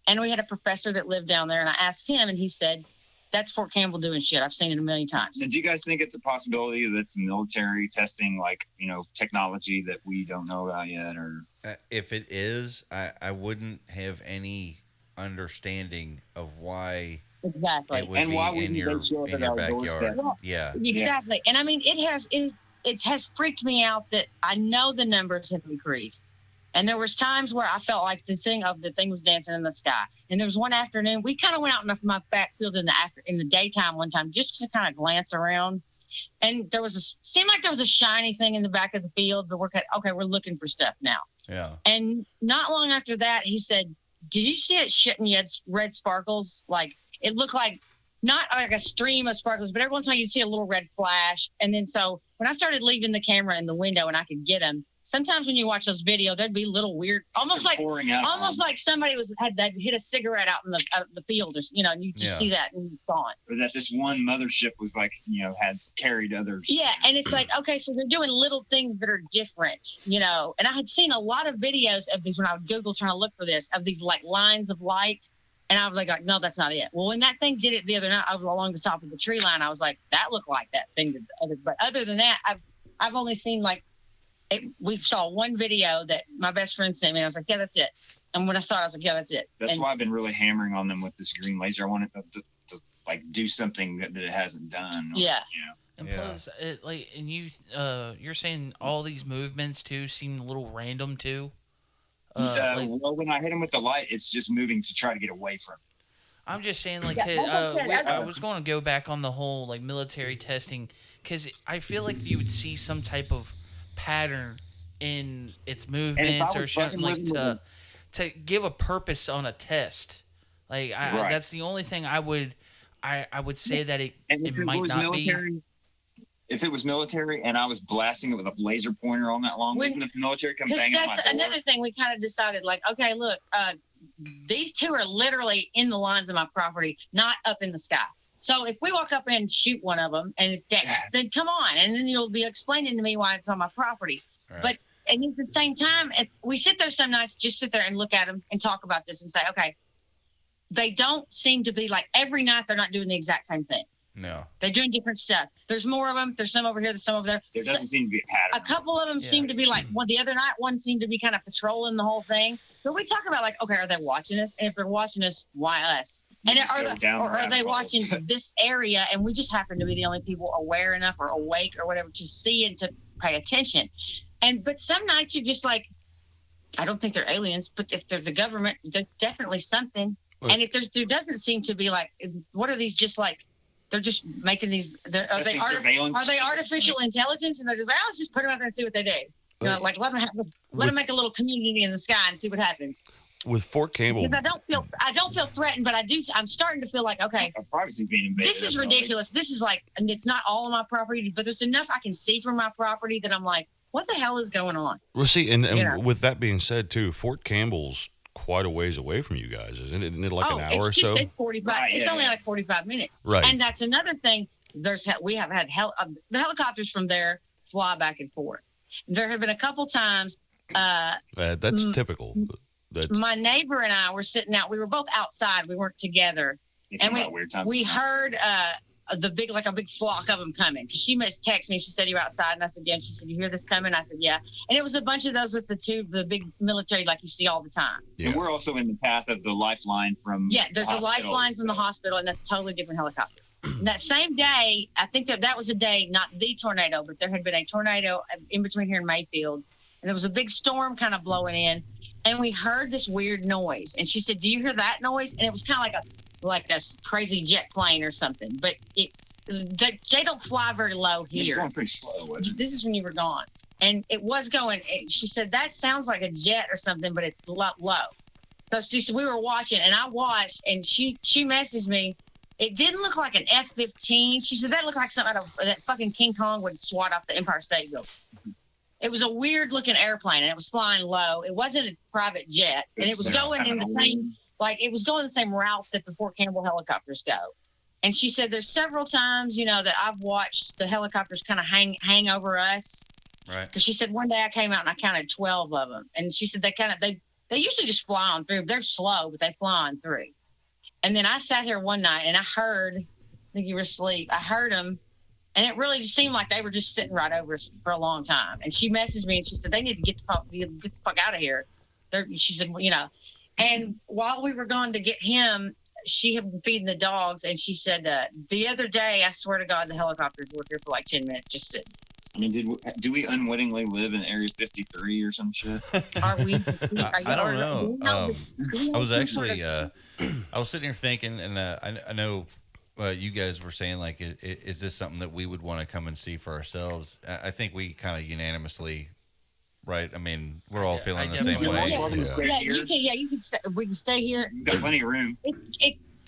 And we had a professor that lived down there, and I asked him and he said, that's Fort Campbell doing shit. I've seen it a million times. Do you guys think it's a possibility that it's the military testing, like, technology that we don't know about yet? Or if it is, I wouldn't have any understanding of why exactly it would be in your backyard. Yeah, exactly. And I mean, it has freaked me out that I know the numbers have increased, And there was times where I felt like the thing was dancing in the sky. And there was one afternoon, we kind of went out in my backfield in the daytime one time just to kind of glance around. And seemed like there was a shiny thing in the back of the field, but we're looking for stuff now. Yeah. And not long after that, he said, "Did you see it shooting red sparkles? Like it looked like not like a stream of sparkles, but every once in a while you'd see a little red flash." And then so when I started leaving the camera in the window and I could get them, sometimes when you watch those videos, there'd be little weird, almost like somebody had hit a cigarette out in the field, or and you just see that and it's gone. Or that this one mothership was like, had carried others. Yeah, and it's like, okay, so they're doing little things that are different, And I had seen a lot of videos of these when I would Google trying to look for this, of these like lines of light, and I was like, no, that's not it. Well, when that thing did it the other night, I was along the top of the tree line. I was like, that looked like that thing. But other than that, I've only seen like. We saw one video that my best friend sent me, and I was like, yeah, that's it. And when I saw it, I was like, yeah, that's it. That's why I've been really hammering on them with this green laser. I want it to like do something that it hasn't done. Yeah. And plus, you're saying all these movements too seem a little random too. Well, when I hit them with the light, it's just moving to try to get away from it. I'm just saying, I was going to go back on the whole like military testing, because I feel like you would see some type of pattern in its movements or something, like to give a purpose on a test. Like that's the only thing I would say that it might not be. If it was military and I was blasting it with a laser pointer all night long, wouldn't the military come banging on my door? That's another thing we kind of decided, like, okay, look, these two are literally in the lines of my property, not up in the sky. So if we walk up and shoot one of them and it's dead, then come on. And then you'll be explaining to me why it's on my property. Right. And at the same time, we sit there some nights, just sit there and look at them and talk about this and say, okay, they don't seem to be like every night they're not doing the exact same thing. No. They're doing different stuff. There's more of them. There's some over here. There's some over there. There doesn't seem to be a pattern. A couple of them seem to be like, the other night, one seemed to be kind of patrolling the whole thing. So we talk about like, okay, are they watching us? And if they're watching us, why us? And are they watching this area? And we just happen to be the only people aware enough or awake or whatever to see and to pay attention. But some nights you're just like, I don't think they're aliens, but if they're the government, there's definitely something. And if there doesn't seem to be like, what are these just like? They're just making these. Are they artificial intelligence? And they're just like, let's just put them out there and see what they do. Like let them make a little community in the sky and see what happens. With Fort Campbell, because I don't feel threatened, but I'm starting to feel like, okay, our privacy being invaded. This is ridiculous. This is like, and it's not all of my property, but there's enough I can see from my property that I'm like, what the hell is going on? Well, see, and with that being said, too, Fort Campbell's quite a ways away from you guys, isn't it? Isn't it like an hour or so? It's 45. It's only like 45 minutes. Right. And that's another thing. We have had the helicopters from there fly back and forth. There have been a couple times. That's typical. My neighbor and I were sitting out. We were both outside. We weren't together, and we heard a big flock of them coming. She must text me. She said, "You're outside," and I said, "Yeah." And she said, "You hear this coming?" I said, "Yeah." And it was a bunch of those with the big military like you see all the time. Yeah. And we're also in the path of the lifeline from. Yeah, there's a lifeline from the hospital, and that's a totally different helicopter. That same day, I think that was a day, not the tornado, but there had been a tornado in between here in Mayfield, and there was a big storm kind of blowing in. And we heard this weird noise. And she said, "Do you hear that noise?" And it was kind of like a crazy jet plane or something. But they don't fly very low here. It's going pretty slow, wasn't it? This is when you were gone. And it was going. She said, "That sounds like a jet or something, but it's low." So she said, we were watching, and I watched, and she messaged me. It didn't look like an F-15. She said, that looked like something out of that fucking King Kong would swat off the Empire State Building. It was a weird looking airplane, and it was flying low. It wasn't a private jet, and it was going in the same route that the Fort Campbell helicopters go. And she said there's several times, that I've watched the helicopters kind of hang over us. Right. Because she said one day I came out and I counted 12 of them, and she said they usually just fly on through. They're slow, but they fly on through. And then I sat here one night and I heard, I think you were asleep. I heard them. And it really just seemed like they were just sitting right over us for a long time. And she messaged me and she said, they need to get the fuck out of here. She said, and while we were going to get him, she had been feeding the dogs. And she said, the other day, I swear to God, the helicopters were here for like 10 minutes, just sitting. I mean, do we unwittingly live in Area 53 or some shit? Are we? I don't know. I was actually I was sitting here thinking, and I know you guys were saying like, is this something that we would want to come and see for ourselves? I think we kind of unanimously, right? I mean, we're all feeling the same way. You can stay. We can stay here. We've got plenty of room.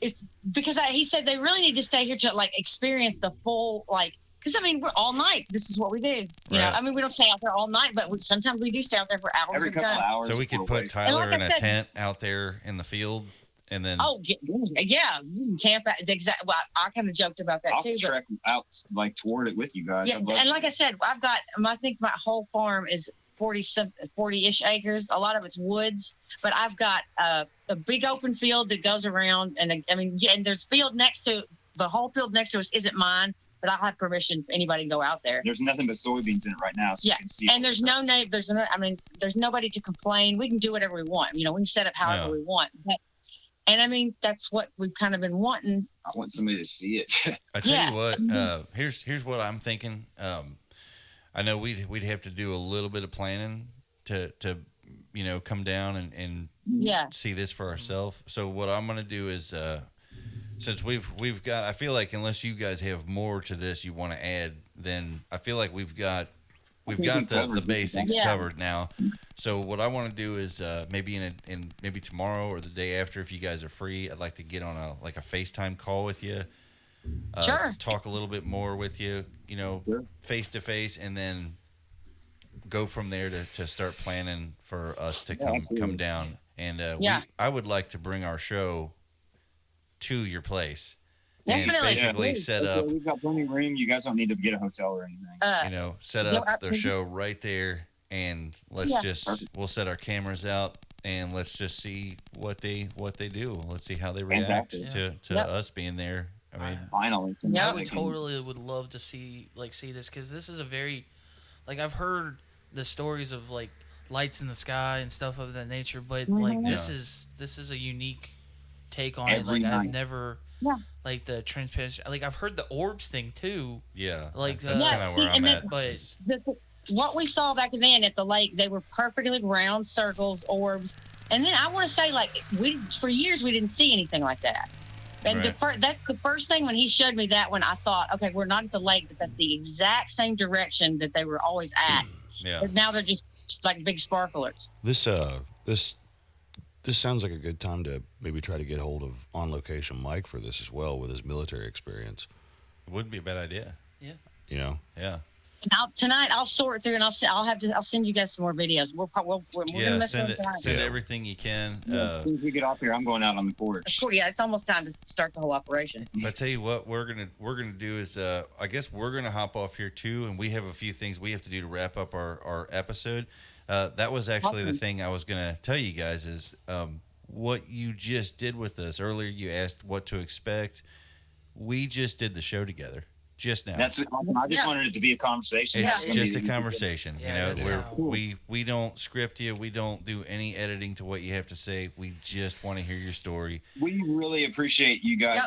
It's because he said they really need to stay here to like experience the full like. Because, I mean, we're all night. This is what we do. You know, I mean, we don't stay out there all night, but sometimes we do stay out there for hours. Every couple hours. So we could put Tyler in a tent out there in the field, and then. Oh, yeah. You can camp out. Exactly. Well, I kind of joked about that, I'll too. trek out, like, toward it with you guys. Yeah, and like I said, I've got, I think my whole farm is 40-ish acres. A lot of it's woods, but I've got a big open field that goes around, and and there's field next to, the whole field next to us isn't mine. But I'll have permission for anybody to go out there. There's nothing but soybeans in it right now. So you can see and there's there's nobody to complain. We can do whatever we want. You know, we can set up however we want. And I mean, that's what we've kind of been wanting. I want somebody to see it. I tell you what, here's what I'm thinking. I know we'd have to do a little bit of planning to come down and see this for ourselves. So what I'm gonna do is. Since we've got, I feel like unless you guys have more to this you want to add, then I feel like we've got the basics covered now. So what I want to do is maybe in maybe tomorrow or the day after, if you guys are free, I'd like to get on a FaceTime call with you. Talk a little bit more with you, face to face, and then go from there to start planning for us to come down. And I would like to bring our show to your place and basically set up. We've got plenty of room. You guys don't need to get a hotel or anything. Set up their show right there, and we'll set our cameras out and let's just see what they do. Let's see how they react to us being there. I mean, finally, I would love to see this, because this is a very, I've heard the stories of lights in the sky and stuff of that nature, but this is a unique take on it. I've never the transparency. I've heard the orbs thing too. Yeah, that's kind of where I'm at. But what we saw back then at the lake, they were perfectly round circles, orbs, and then I want to say for years we didn't see anything like that. And that's the first thing when he showed me that, when I thought, okay, we're not at the lake, but that's the exact same direction that they were always at. But now they're just like big sparklers. This sounds like a good time to maybe try to get hold of On Location Mike for this as well, with his military experience. It wouldn't be a bad idea. Yeah. Yeah. Tonight I'll sort through and I'll send you guys some more videos. We're gonna mess send everything you can. As soon as we get off here, I'm going out on the porch. It's almost time to start the whole operation. I tell you what, we're gonna do is I guess we're gonna hop off here too, and we have a few things we have to do to wrap up our episode. That was actually the thing I was going to tell you guys is what you just did with us. Earlier you asked what to expect. We just did the show together just now. That's awesome. I just wanted it to be a conversation. It's just a conversation. We don't script you. We don't do any editing to what you have to say. We just want to hear your story. We really appreciate you guys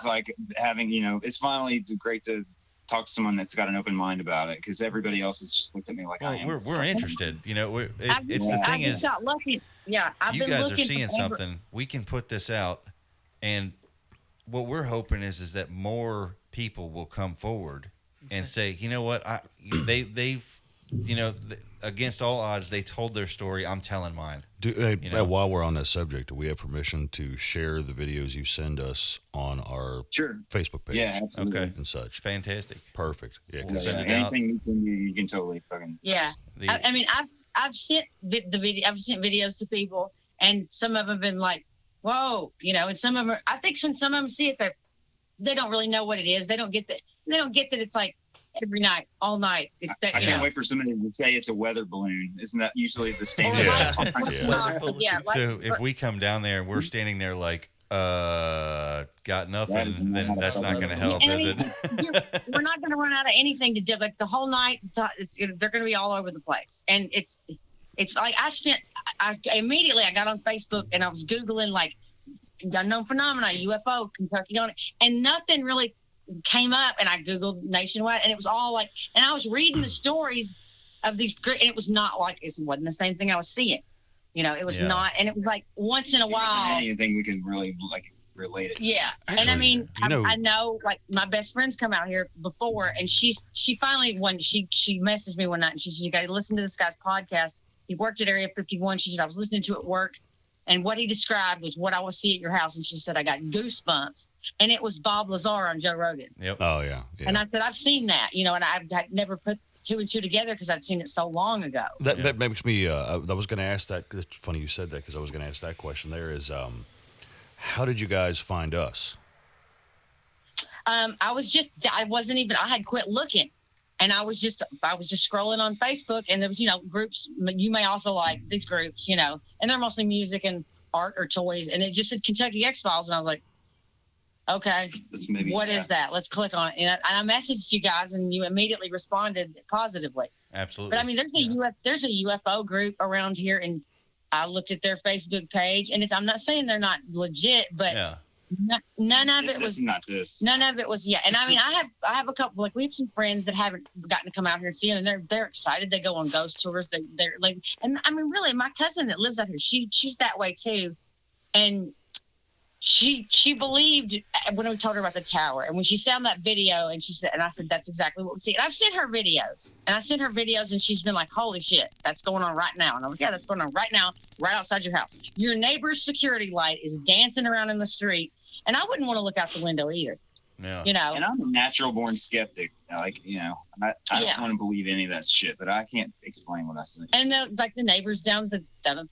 having, it's great to talk to someone that's got an open mind about it, because everybody else has just looked at me like, we're interested. It's the thing is, got lucky. You guys are seeing something. We can put this out, and what we're hoping is that more people will come forward and say, you know what, they've against all odds, they told their story. I'm telling mine. While we're on that subject, do we have permission to share the videos you send us on our Facebook page? Yeah, absolutely. Okay, and such. Fantastic. Perfect. Yeah, anything you can totally fucking. Yeah, I mean, I've sent I've sent videos to people, and some of them have been like, "Whoa," and some of them I think some of them see it, they don't really know what it is. They don't get that. They don't get that it's like every night, all night. It's that, I can't wait for somebody to say it's a weather balloon. Isn't that usually the standard? So if we come down there and we're standing there like, got nothing, then that's not going to help, is it? We're not going to run out of anything to do. Like the whole night, they're going to be all over the place. And it's like I immediately got on Facebook and I was Googling unknown phenomena, UFO, Kentucky on it, and nothing really came up, and I Googled nationwide, and it was all like, and I was reading the stories of these, and it was not like, it wasn't the same thing I was seeing. You know, it was not, and it was like once in a while. Anything we can really like relate it to. Yeah. Actually, and I mean, you know, I know, like, my best friend's come out here before, and she finally, she messaged me one night, and she said, you got to listen to this guy's podcast. He worked at Area 51. She said, I was listening to it at work, and what he described was what I will see at your house. And she said, I got goosebumps. And it was Bob Lazar on Joe Rogan. Yep. Oh, yeah. And I said, I've seen that, you know, and I've never put two and two together because I'd seen it so long ago. That makes me, I was going to ask that. It's funny you said that because I was going to ask that question there is, how did you guys find us? I had quit looking. And I was just scrolling on Facebook, and there was, you know, groups. You may also like these groups, you know, and they're mostly music and art or toys. And it just said Kentucky X Files, and I was like, okay, what is that? Let's click on it. And I messaged you guys, and you immediately responded positively. Absolutely. But I mean, there's a UFO group around here, and I looked at their Facebook page, and I'm not saying they're not legit, but. Yeah. None of it was not this. None of it was And I mean, I have a couple, like, we have some friends that haven't gotten to come out here and see them, and they're excited. They go on ghost tours. They're like, and I mean, really, my cousin that lives out here, she's that way too, and she believed when we told her about the tower, and when she found that video, and she said, and I said, that's exactly what we see. And I've sent her videos, and she's been like, holy shit, that's going on right now. And I'm like, yeah, that's going on right now, right outside your house. Your neighbor's security light is dancing around in the street. And I wouldn't want to look out the window either. Yeah. You know. And I'm a natural born skeptic. Like, you know, I don't want to believe any of that shit, but I can't explain what I see. And like the neighbors down the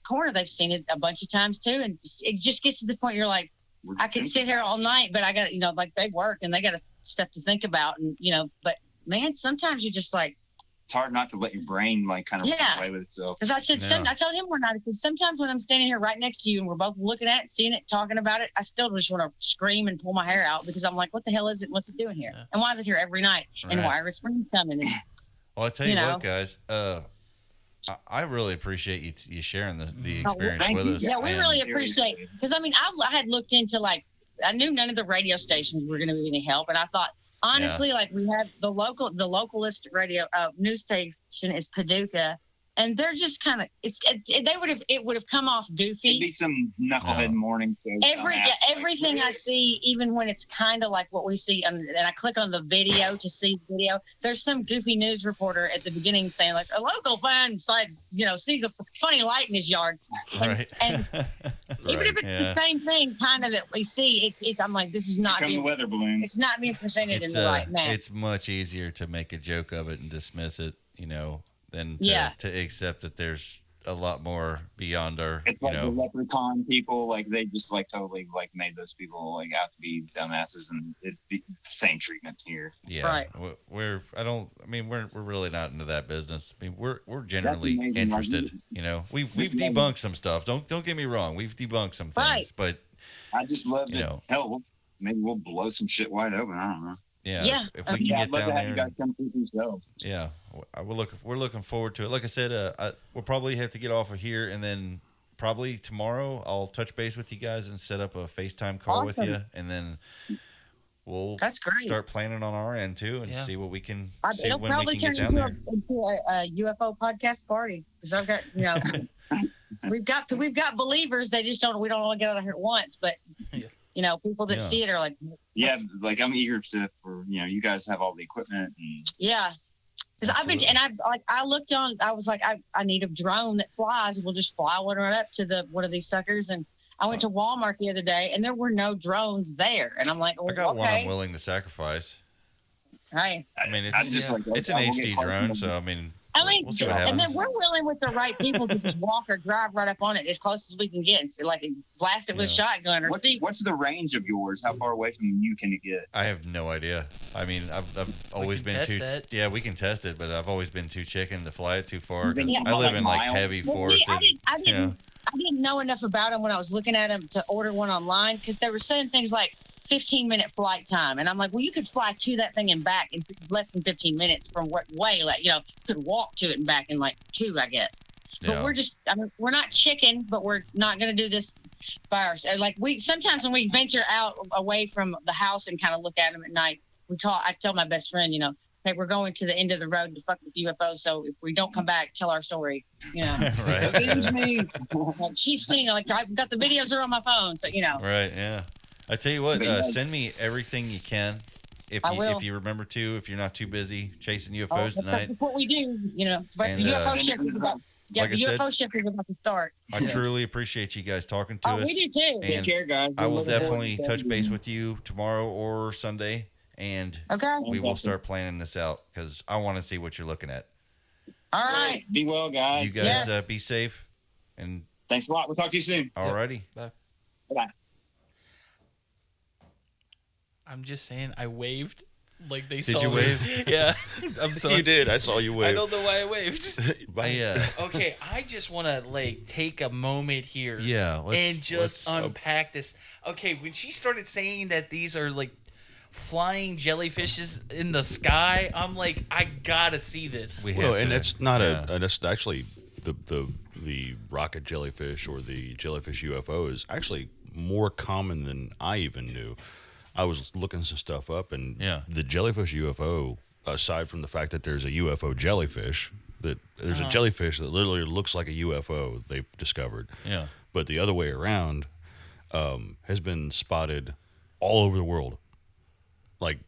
corner, they've seen it a bunch of times too. And it just gets to the point you're like, I could sit here all night, but I got, you know, like they work and they got stuff to think about, and you know, but man, sometimes you just like. It's hard not to let your brain like kind of play with itself. Because I said, I told him one night, I said, sometimes when I'm standing here right next to you and we're both looking at it, seeing it, talking about it, I still just want to scream and pull my hair out because I'm like, what the hell is it? What's it doing here? Yeah. And why is it here every night? Right. And why are its friends coming? And, well, I tell you what, guys, I really appreciate you sharing the experience with us. Yeah, we really appreciate it. Because I mean, I had looked into, like, I knew none of the radio stations were going to be any help, and I thought, honestly, like, we have the localist radio news station is Paducah, and they're just kind of it would have come off goofy. It'd be some knucklehead morning show. Everything I see, even when it's kind of like what we see, and I click on the video to see the video. There's some goofy news reporter at the beginning saying like a local fan sees a funny light in his yard, right? And even if it's the same thing, kind of that we see, I'm like, this is not being weather balloon. It's not being presented in the right manner. It's much easier to make a joke of it and dismiss it, you know, than to accept that there's a lot more beyond our, it's like the leprechaun people, like they just like totally like made those people like out to be dumbasses, and it'd be the same treatment here. Yeah, right. We're really not into that business. I mean, we're generally interested. You know, we've debunked some stuff. Don't get me wrong. We've debunked some things, but I just love it. Hell, maybe we'll blow some shit wide open. I don't know. Yeah. If we can get down there. You guys come through yourselves. Yeah. We're looking forward to it. Like I said, we'll probably have to get off of here, and then probably tomorrow I'll touch base with you guys and set up a FaceTime call with you, and then we'll start planning on our end too and see what we can see it'll when probably we can turn get down there. into a UFO podcast party because I've got we've got believers. We don't all get out of here at once, but people that see it are like, like I'm eager for you guys have all the equipment. And... Yeah. Because I looked on, I was like, I need a drone that flies. We'll just fly one right up to one of these suckers. And I went to Walmart the other day and there were no drones there. And I'm like, I got one I'm willing to sacrifice. Right. I mean, it's an HD drone. So, I mean, we'll see what happens. And then we're willing with the right people to just walk or drive right up on it as close as we can get and blast it with a shotgun. Or what's the range of yours? How far away from you can it get? I have no idea. I mean, I've always been too. Yeah, we can test it, but I've always been too chicken to fly it too far. I live in heavy forested. I didn't know enough about them when I was looking at them to order one online because they were saying things like 15-minute flight time, and I'm like, well, you could fly to that thing and back in less than 15 minutes from you could walk to it and back in like 2, I guess. But we're not chicken, but we're not going to do this by ourselves. Like sometimes when we venture out away from the house and kind of look at them at night, I tell my best friend, hey, we're going to the end of the road to fuck with UFOs. So if we don't come back, tell our story. Right. Excuse me. She's seen it. Like I've got the videos are on my phone. So Right. Yeah. I tell you what. Send me everything you can. If you remember to, if you're not too busy chasing UFOs tonight. That's what we do. But And, the UFO shift is about. Yeah, like the I said, UFO shift is about to start. I truly appreciate you guys talking to us. We do too. And Take care, guys. I will Looking forward definitely to touch that. base with you tomorrow or Sunday, and we will start planning this out because I want to see what you're looking at. All right. Be well, guys. You guys be safe, and thanks a lot. We'll talk to you soon. Alrighty. Bye. Bye. I'm just saying, I waved like they Did saw you me. wave? Yeah, I'm sorry. You did. I saw you wave. I don't know why I waved. Okay, I just want to take a moment here. Yeah, and just unpack this. Okay, when she started saying that these are flying jellyfishes in the sky, I'm like, I gotta see this. And that's not that's actually the rocket jellyfish or the jellyfish UFO is actually more common than I even knew. I was looking some stuff up, and the jellyfish UFO, aside from the fact that there's a UFO jellyfish, that there's a jellyfish that literally looks like a UFO they've discovered. Yeah. But the other way around has been spotted all over the world, like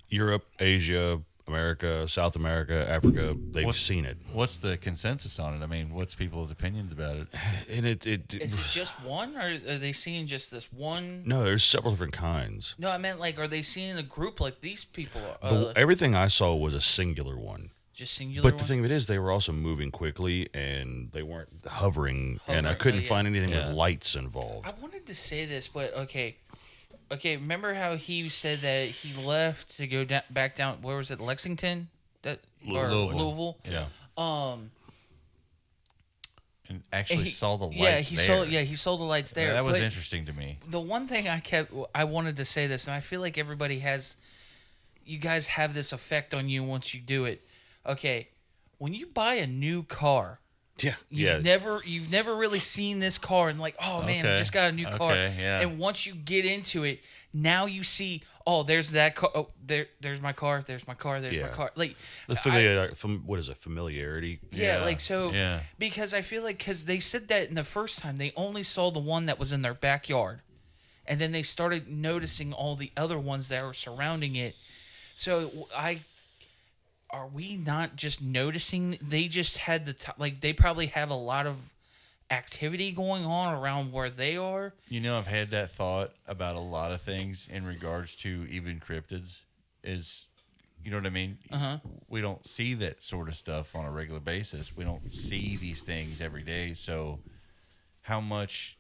Europe, Asia, America, South America, Africa. They've seen it. What's the consensus on it? I mean, what's people's opinions about it? And Is it just one, or are they seeing just this one? No, there's several different kinds. No, I meant are they seeing a group like these people? Everything I saw was a singular one. Just singular. But the thing of it is, they were also moving quickly, and they weren't hovering and I couldn't find anything with lights involved. I wanted to say this, but okay. Remember how he said that he left to go back down? Where was it? Lexington, Louisville. Yeah. And actually saw the lights there. He saw the lights there. Yeah, that was but interesting to me. The one thing I wanted to say this, and I feel like everybody has. You guys have this effect on you once you do it. Okay, when you buy a new car. Yeah. You've never really seen this car and oh man, I just got a new car. And once you get into it, now you see, there's that car. Oh, there's my car. There's my car. There's my car. What is it? Familiarity. Because I feel because they said that in the first time they only saw the one that was in their backyard, and then they started noticing all the other ones that were surrounding it. So are we not just noticing? They just had they probably have a lot of activity going on around where they are. I've had that thought about a lot of things in regards to even cryptids. You know what I mean? We don't see that sort of stuff on a regular basis. We don't see these things every day. So how much,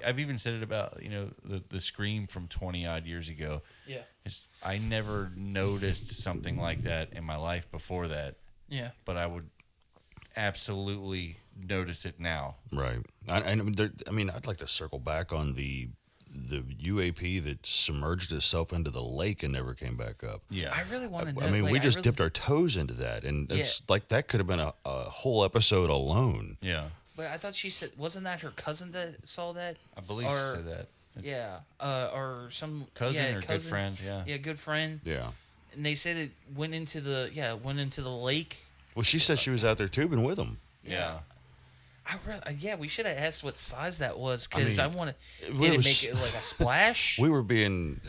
I've even said it about, the Scream from 20 odd years ago. Yeah. I never noticed something like that in my life before that. Yeah. But I would absolutely notice it now. Right. I'd like to circle back on the UAP that submerged itself into the lake and never came back up. Yeah. I really want to know. We just dipped our toes into that, and it's that could have been a whole episode alone. Yeah. But I thought she said, wasn't that her cousin that saw that? I believe she said that. Or some cousin or good friend, good friend. Yeah. And they said it went into the lake. Well, she said she was out there tubing with them. Yeah. We should have asked what size that was because I want to. Did it make it like a splash? We were being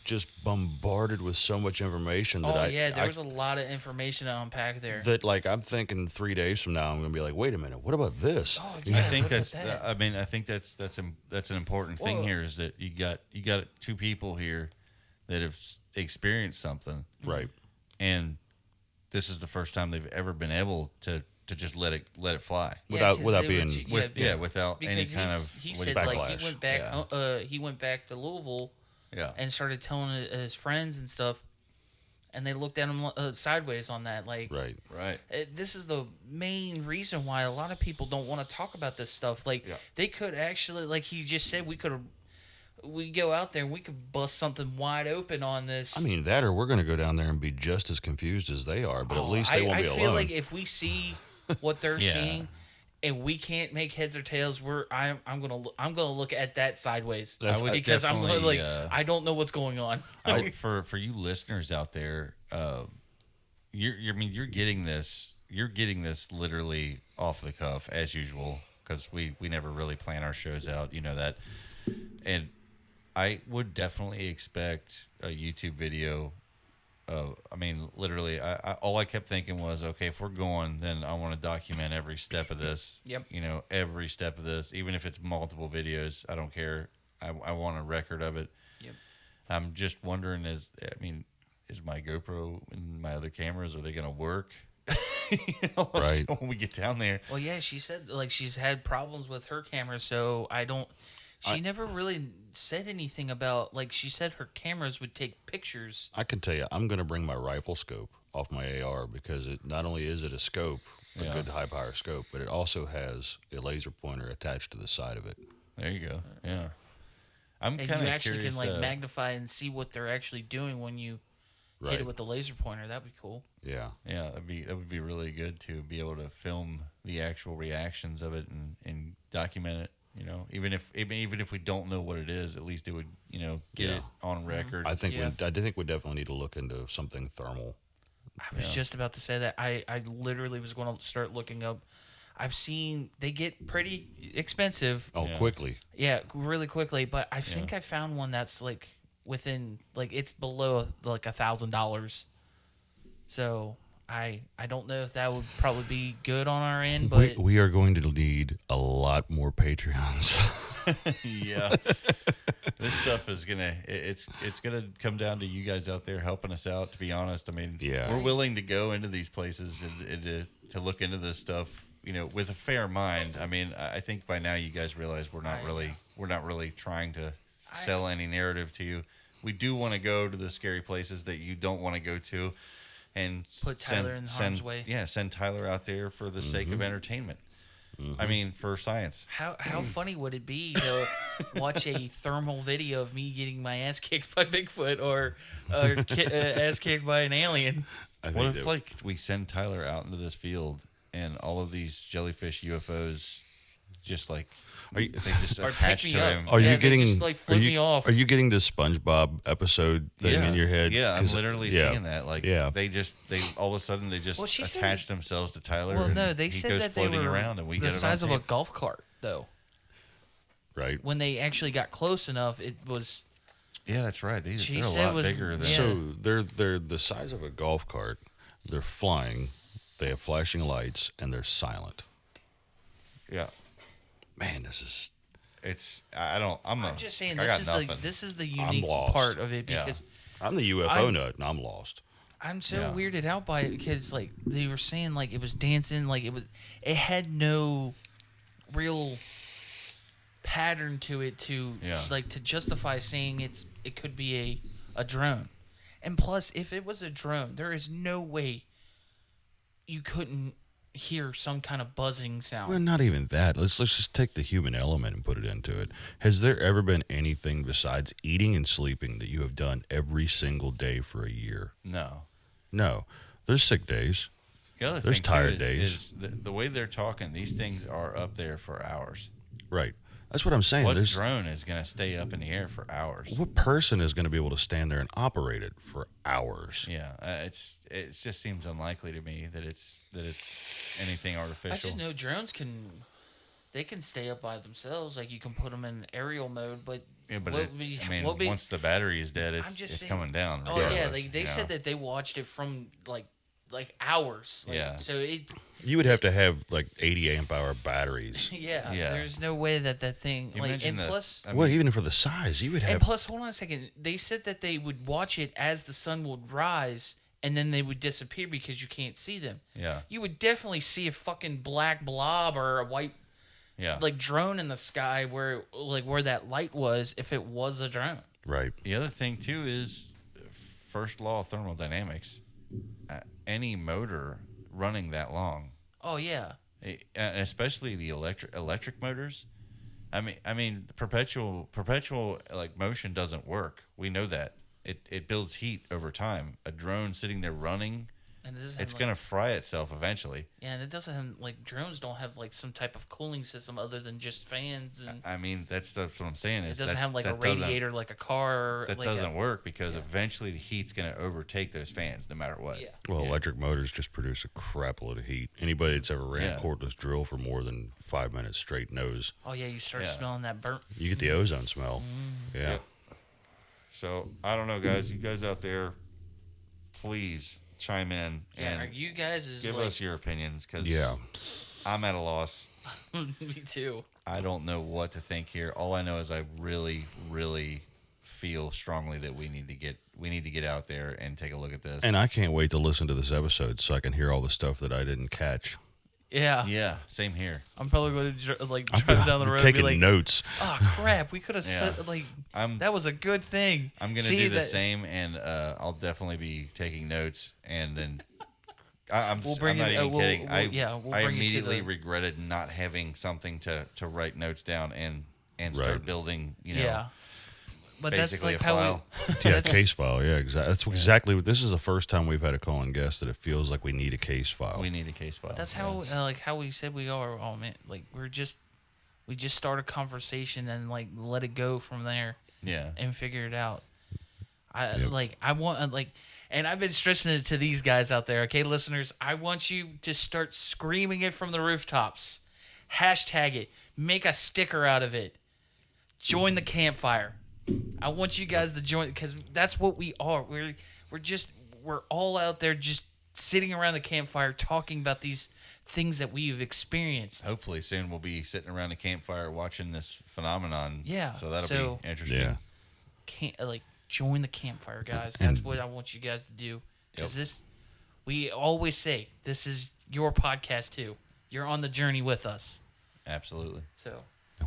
just bombarded with so much information that there was a lot of information to unpack there. That I'm thinking 3 days from now I'm going to be like, wait a minute, what about this? Oh, yeah, I think that's. I think that's an important thing here is that you got two people here that have experienced something, right? And this is the first time they've ever been able to just let it fly without being without any kind of backlash. He went back to Louisville. Yeah. And started telling his friends and stuff, and they looked at him sideways on that. Right. This is the main reason why a lot of people don't want to talk about this stuff. They could actually, like he just said, we go out there and we could bust something wide open on this. I mean, that or we're going to go down there and be just as confused as they are, but at least they won't be alone. I feel like if we see what they're seeing, and we can't make heads or tails, I'm gonna look at that sideways because I'm definitely, like I don't know what's going on. For you listeners out there, you're getting this literally off the cuff as usual, because we never really plan our shows out, you know that. And I would definitely expect a YouTube video. Literally, all I kept thinking was, okay, if we're going, then I want to document every step of this. Yep. You know, every step of this, even if it's multiple videos, I don't care. I want a record of it. Yep. I'm just wondering, is my GoPro and my other cameras, are they going to work? Right. When we get down there. Well, yeah, she said like she's had problems with her camera, so she never really said anything about, like, she said her cameras would take pictures. I can tell you, I'm going to bring my rifle scope off my AR, because it not only is it a scope, a good high power scope, but it also has a laser pointer attached to the side of it. There you go. Yeah. I'm kind of curious. You actually curious, can like magnify and see what they're actually doing when you hit it with the laser pointer. That'd be cool. Yeah. Yeah, that would be really good to be able to film the actual reactions of it and document it. You know, even if we don't know what it is, at least it would, you know, get it on record. I think we definitely need to look into something thermal. I was just about to say that. I literally was going to start looking up. I've seen they get pretty expensive. Oh, quickly. Yeah, really quickly. But I think I found one that's like within, like, it's below like $1,000. So I don't know if that would probably be good on our end, but we are going to need a lot more Patreons. Yeah. This stuff is it's gonna come down to you guys out there helping us out, to be honest. I mean, we're willing to go into these places and to look into this stuff, you know, with a fair mind. I mean, I think by now you guys realize we're not really trying to sell any narrative to you. We do want to go to the scary places that you don't want to go to, and put Tyler in harm's way. Yeah, send Tyler out there for the sake of entertainment. I mean, for science. How funny would it be to watch a thermal video of me getting my ass kicked by Bigfoot or ass kicked by an alien? What if, like, we send Tyler out into this field and all of these jellyfish UFOs just like they just attach to him? Are you getting just, like, flip me off? Are you getting this SpongeBob episode thing in your head? Yeah, I'm literally seeing that. Like, they all of a sudden they just attach themselves to Tyler. Well, no, and they he said goes that they floating were around, and we the get it size on of a tape. golf cart, though. Right. When they actually got close enough, it was. Yeah, that's right. They're a lot bigger than. So they're the size of a golf cart. They're flying. They have flashing lights, and they're silent. Yeah. Man, this is. I'm just saying this is the I'm unique lost. part of it, because I'm the UFO nut, and I'm lost. I'm so weirded out by it, because like they were saying, like, it was dancing, like it had no real pattern to it to justify saying it could be a drone. And plus, if it was a drone, there is no way you couldn't hear some kind of buzzing sound. Well, not even that. Let's just take the human element and put it into it. Has there ever been anything besides eating and sleeping that you have done every single day for a year? No. There's sick days. There's tired days. Is the way they're talking, these things are up there for hours. Right. That's what I'm saying. What drone is going to stay up in the air for hours? What person is going to be able to stand there and operate it for hours? Yeah, it just seems unlikely to me that it's anything artificial. I just know drones can stay up by themselves. Like, you can put them in aerial mode, but once the battery is dead, it's coming down. Oh yeah, like they said that they watched it from like hours. Like, so you would have to have like 80 amp hour batteries. Yeah. There's no way that thing. Even for the size, you would have. And plus, hold on a second. They said that they would watch it as the sun would rise, and then they would disappear because you can't see them. Yeah. You would definitely see a fucking black blob or a white, like, drone in the sky where that light was, if it was a drone. Right. The other thing too is first law of thermodynamics. Any motor running that long. Oh yeah. Especially the electric motors. I mean, perpetual like motion doesn't work. We know that. It builds heat over time. A drone sitting there running And it doesn't it's have, gonna fry itself eventually. Yeah, and it doesn't have, like, drones don't have, like, some type of cooling system other than just fans. And I mean, that's what I'm saying. it doesn't have, like, a radiator like a car. That like doesn't work because eventually the heat's gonna overtake those fans no matter what. Yeah. Well, electric motors just produce a crap load of heat. Anybody that's ever ran a cordless drill for more than 5 minutes straight knows. Oh yeah, you start smelling that burnt. You get the ozone smell. Yeah. Yep. So I don't know, guys. You guys out there, please chime in Yeah, and are you guys give like, us your opinions because Yeah. I'm at a loss. Me too. I don't know what to think here. All I know is I really, really feel strongly that we need to get out there and take a look at this. And I can't wait to listen to this episode so I can hear all the stuff that I didn't catch. Yeah. Yeah, same here. I'm probably going to drive down the road taking and be like, notes. Oh crap, we could have said that was a good thing. I'm gonna do the same, and I'll definitely be taking notes, and then I'm not even kidding. I immediately regretted not having something to write notes down and start building. But basically that's like a file. Case file. Yeah, exactly. That's exactly what this is. The first time we've had a call-in guest that it feels like we need a case file. We need a case file. That's how how we said we are. Oh man, like we just start a conversation and like let it go from there. Yeah. And figure it out. I want and I've been stressing it to these guys out there. Okay, listeners, I want you to start screaming it from the rooftops. Hashtag it. Make a sticker out of it. Join the campfire. I want you guys to join because that's what we are. We're all out there just sitting around the campfire talking about these things that we've experienced. Hopefully soon we'll be sitting around the campfire watching this phenomenon. Yeah. So that'll be interesting. Yeah. Join the campfire, guys. That's what I want you guys to do. Because we always say this is your podcast too. You're on the journey with us. Absolutely. So.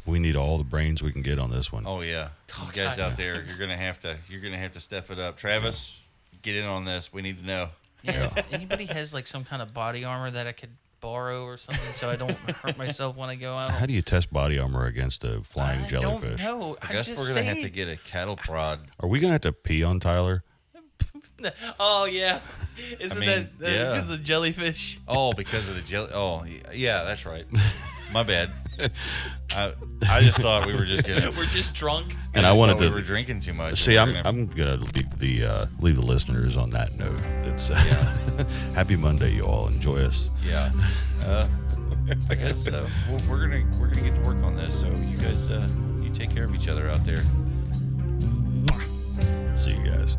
We need all the brains we can get on this one. Oh yeah, you guys out there, you're gonna have to step it up. Travis, get in on this. We need to know. Yeah. If anybody has like some kind of body armor that I could borrow or something, so I don't hurt myself when I go out. How do you test body armor against a flying jellyfish? I don't know. I guess we're gonna have to get a cattle prod. Are we gonna have to pee on Tyler? Oh yeah, isn't that because of the jellyfish? Oh, because of the jelly. Oh yeah, that's right. My bad. I just thought we were just gonna. We're just drunk. And I wanted to. We were drinking too much. See, I'm gonna leave the listeners on that note. It's happy Monday, you all. Enjoy us. Yeah. I guess we're gonna get to work on this. So you guys, you take care of each other out there. See you guys.